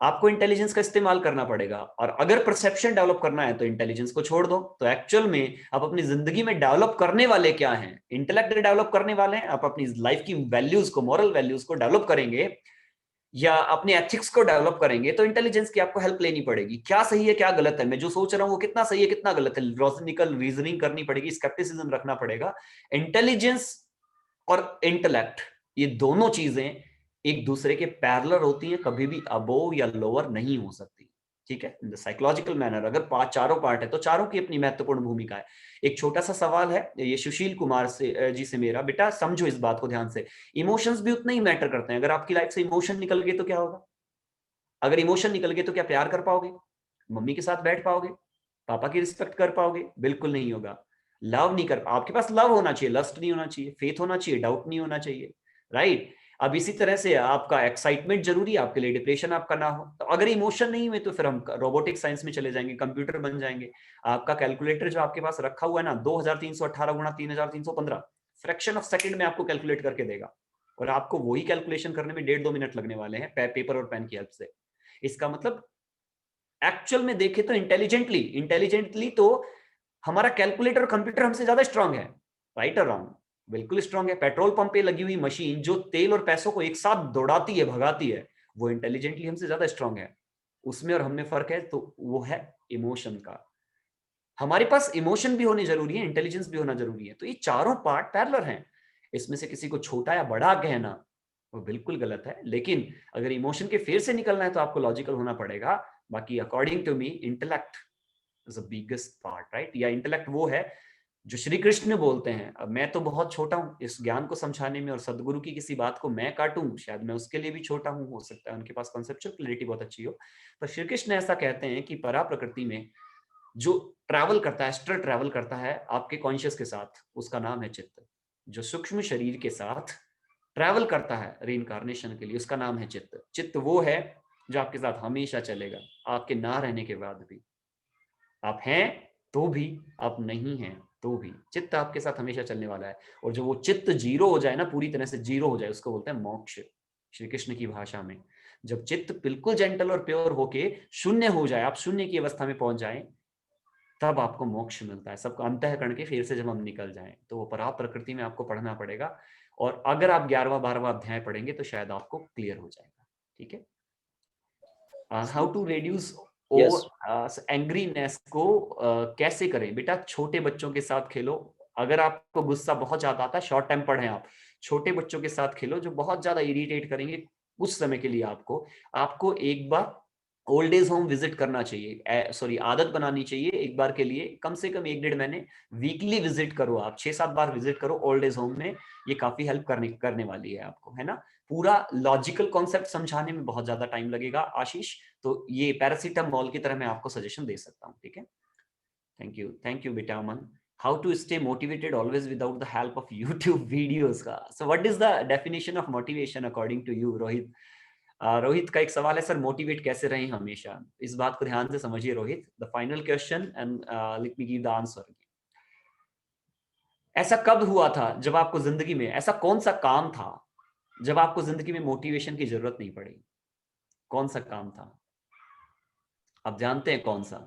आपको इंटेलिजेंस का इस्तेमाल करना पड़ेगा, और अगर परसेप्शन डेवलप करना है तो इंटेलिजेंस को छोड़ दो। तो एक्चुअल में आप अपनी जिंदगी में डेवलप करने वाले क्या हैं, इंटेलेक्ट डेवलप करने वाले हैं। आप अपनी लाइफ की वैल्यूज को, मॉरल वैल्यूज को डेवलप करेंगे या अपने एथिक्स को डेवलप करेंगे, तो इंटेलिजेंस की आपको हेल्प लेनी पड़ेगी। क्या सही है क्या गलत है, मैं जो सोच रहा हूं वो कितना सही है कितना गलत है, लॉजिकल रीजनिंग करनी पड़ेगी, स्केप्टिसिज्म रखना पड़ेगा। इंटेलिजेंस और इंटेलेक्ट, ये दोनों चीजें एक दूसरे के पैरेलल होती हैं, कभी भी अबोव या लोअर नहीं हो सकती, ठीक है। इन द साइकोलॉजिकल मैनर अगर चारों पार्ट है तो चारों की अपनी महत्वपूर्ण भूमिका है। एक छोटा सा सवाल है ये सुशील कुमार जी से मेरा, बेटा समझो इस बात को ध्यान से, इमोशंस भी उतना ही मैटर करते हैं। अगर आपकी लाइफ से इमोशन निकल गए तो क्या होगा, अगर इमोशन निकल गए तो क्या प्यार कर पाओगे, मम्मी के साथ बैठ पाओगे, पापा की रिस्पेक्ट कर पाओगे, बिल्कुल नहीं होगा। लव नहीं कर, आपके पास लव होना चाहिए, लस्ट नहीं होना चाहिए, फेथ होना चाहिए, डाउट नहीं होना चाहिए, राइट। अब इसी तरह से आपका एक्साइटमेंट जरूरी है आपके लिए, डिप्रेशन आपका ना हो। तो अगर इमोशन नहीं हुए तो फिर हम रोबोटिक साइंस में चले जाएंगे, कंप्यूटर बन जाएंगे। आपका कैलकुलेटर जो आपके पास रखा हुआ है ना, 2318 गुणा 3315 फ्रैक्शन ऑफ सेकंड में आपको कैलकुलेट करके देगा, और आपको वही कैलकुलेशन करने में 1.5-2 मिनट लगने वाले हैं पेपर और पेन की हेल्प से। इसका मतलब एक्चुअल में देखे तो इंटेलिजेंटली तो हमारा कैलकुलेटर कंप्यूटर हमसे ज्यादा स्ट्रांग है, राइट और रॉन्ग, बिल्कुल स्ट्रांग है। पेट्रोल पंप पे लगी हुई मशीन जो तेल और पैसों को एक साथ दौड़ाती है, भगाती है, वो इंटेलिजेंटली हमसे ज्यादा स्ट्रांग है। उसमें और हमें फर्क है, तो वो है इमोशन का। हमारे पास इमोशन भी होने जरूरी है, इंटेलिजेंस भी होना जरूरी है। तो ये चारों पार्ट पैरेलल हैं। इसमें से किसी को छोटा या बड़ा कहना वो बिल्कुल गलत है, लेकिन अगर इमोशन के फेर से निकलना है तो आपको लॉजिकल होना पड़ेगा। बाकी according to me intellect is the biggest part, right. या इंटेलेक्ट वो है जो श्री कृष्ण बोलते हैं। अब मैं तो बहुत छोटा हूं इस ज्ञान को समझाने में, और सदगुरु की किसी बात को मैं काटूं, शायद मैं उसके लिए भी छोटा हूं, हो सकता है उनके पास कॉन्सेप्चुअल क्लैरिटी बहुत अच्छी हो। पर श्री कृष्ण ऐसा कहते हैं कि परा प्रकृति में जो ट्रैवल करता है, एस्ट्रल ट्रैवल करता है आपके कॉन्शियस के साथ, उसका नाम है चित्त। जो सूक्ष्म शरीर के साथ ट्रैवल करता है रीइंकार्नेशन के लिए, उसका नाम है चित्त। चित्त वो है जो आपके साथ हमेशा चलेगा, आपके ना रहने के बाद भी। आप हैं तो भी आप नहीं हैं, तो भी चित्त आपके साथ हमेशा चलने वाला है। और जो वो चित्त जीरो हो जाए ना, पूरी तरह से जीरो हो जाए, उसको बोलते हैं मोक्ष श्री कृष्ण की भाषा में। जब चित्त बिल्कुल जेंटल और प्योर होके शून्य हो जाए, आप शून्य की अवस्था में पहुंच जाएं, तब आपको मोक्ष मिलता है। सबको अंतःकरण के फेर से जब हम निकल जाएं, तो वो पराप प्रकृति में आपको पढ़ना पड़ेगा। और अगर आप 11वां 12वां अध्याय पढ़ेंगे तो शायद आपको क्लियर हो जाएगा। ठीक है। हाउ टू रिड्यूस एंग्रीनेस को कैसे करें बेटा? छोटे बच्चों के साथ खेलो। अगर आपको गुस्सा बहुत ज्यादा आता है, शॉर्ट टेम्पर्ड हैं आप, छोटे बच्चों के साथ खेलो जो बहुत ज्यादा इरिटेट करेंगे कुछ समय के लिए आपको एक बार ओल्ड एज होम विजिट करना चाहिए, सॉरी आदत बनानी चाहिए। एक बार के लिए कम से कम 1-1.5 महीने वीकली विजिट करो, आप 6-7 बार विजिट करो ओल्ड एज होम में। ये काफी हेल्प करने वाली है आपको, है ना। पूरा लॉजिकल कॉन्सेप्ट समझाने में बहुत ज्यादा टाइम लगेगा आशीष, तो ये पैरासीटामोल की तरह मैं आपको सजेशन दे सकता हूँ। ठीक है, थैंक यू बेटा Aman. How to stay motivated always without the help of YouTube videos का? So what is the definition of motivation according to you Rohit? Rohit का एक सवाल है, सर मोटिवेट कैसे रहें हमेशा? इस बात को ध्यान से समझिए Rohit, the final question and let me give the answer. ऐसा कब हुआ था जब आपको जिंदगी में, ऐसा कौन सा काम था जब आपको जिंदगी में मोटिवेशन की जरूरत नहीं पड़ी? कौन सा काम था? आप जानते हैं कौन सा?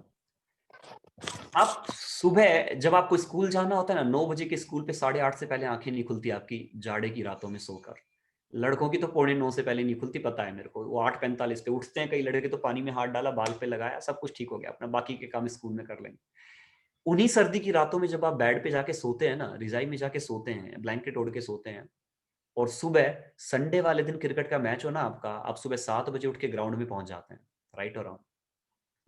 आप सुबह जब आपको स्कूल जाना होता है ना, 9 बजे के स्कूल पे 8:30 से पहले आंखें नहीं खुलती आपकी, जाड़े की रातों में सोकर। लड़कों की तो 8:45 से पहले नहीं खुलती, पता है मेरे को। वो 8:45 पे उठते हैं, कई लड़के तो पानी में हाथ डाला, बाल पे लगाया, सब कुछ ठीक हो गया, अपना बाकी के काम स्कूल में कर लेंगे। उन्हीं सर्दी की रातों में जब आप बेड पे जाके सोते हैं ना, रिजाई में जाके सोते हैं, ब्लैंकेट ओढ़ के सोते हैं, और सुबह संडे वाले दिन क्रिकेट का मैच हो ना आपका, आप सुबह 7 बजे उठ के ग्राउंड में पहुंच जाते हैं, राइट और रॉन्ग?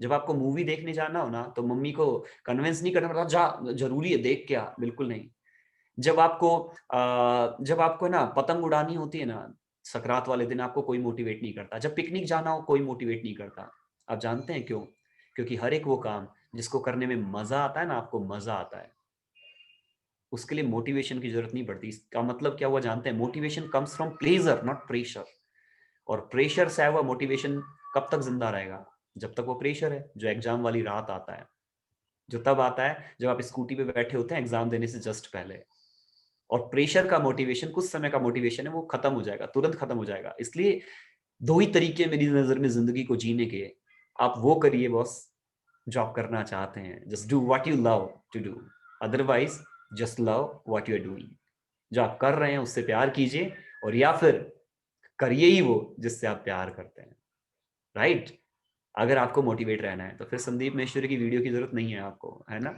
जब आपको मूवी देखने जाना हो ना, तो मम्मी को कन्विंस नहीं करना पड़ता, जा जरूरी है देख क्या, बिल्कुल नहीं। जब आपको ना पतंग उड़ानी होती है ना, सकरात वाले दिन आपको कोई मोटिवेट नहीं करता। जब पिकनिक जाना हो कोई मोटिवेट नहीं करता। आप जानते हैं क्यों? क्योंकि हर एक वो काम जिसको करने में मजा आता है ना, आपको मजा आता है, उसके लिए मोटिवेशन की जरूरत नहीं पड़ती। इसका मतलब क्या हुआ जानते हैं? Motivation comes from pleasure not pressure. और प्रेशर से आया हुआ मोटिवेशन कब तक जिंदा रहेगा? जब तक वो प्रेशर है, जो एग्जाम वाली रात आता है, जो तब आता है जब आप स्कूटी पे बैठे होते हैं एग्जाम देने से जस्ट पहले। और प्रेशर का मोटिवेशन कुछ समय का मोटिवेशन है, वो खत्म हो जाएगा, तुरंत खत्म हो जाएगा। इसलिए 2 ही तरीके मेरी नजर में जिंदगी को जीने के। आप वो करिए बॉस जो आप करना चाहते हैं, just do what you love to do, otherwise just love what you are doing. जो आप कर रहे हैं उससे प्यार कीजिए, और या फिर करिए ही वो जिससे आप प्यार करते हैं, राइट? अगर आपको मोटिवेट रहना है तो फिर संदीप महेश्वरी की वीडियो की जरूरत नहीं है आपको, है ना।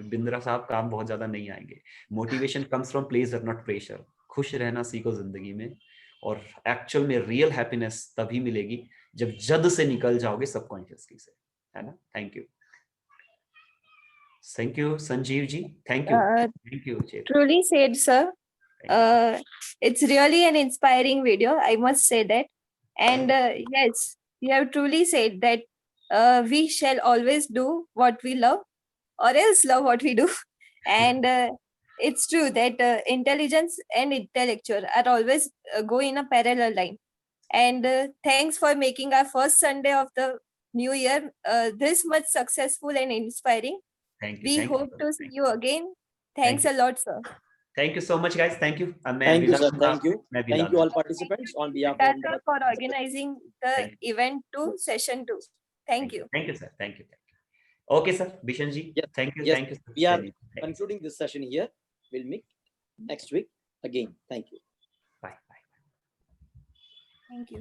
बिंद्रा साहब काम बहुत ज्यादा नहीं आएंगे। Motivation comes from pleasure not pressure. खुश रहना सीखो जिंदगी में, और एक्चुअल में रियल हैप्पीनेस तभी मिलेगी जब जद से निकल जाओगे सबकॉन्शियसली से, है ना। Thank you Sanjeev ji, thank you Chet. Truly said, sir. It's really an inspiring video, I must say that. And yes, you have truly said that we shall always do what we love, or else love what we do. And it's true that intelligence and intellectual are always go in a parallel line. And thanks for making our first Sunday of the new year this much successful and inspiring. Thank you, We thank you, hope to see thank you you. again. Thank Thanks you. a lot, sir. Thank you so much guys, thank you। मैं Thank you, विदा sir. दूंगा Thank you. आपको, मैं विदा Thank you all दूंगा। participants on behalf of Tata the for organizing the Thank event to session 2. Thank you. Thank you sir, thank you। Okay sir, Bishan ji, Yes, thank you, yes. thank you sir। We are चलिए, thank you। concluding this session here. We'll meet next week again. Thank you. Bye bye। Thank you.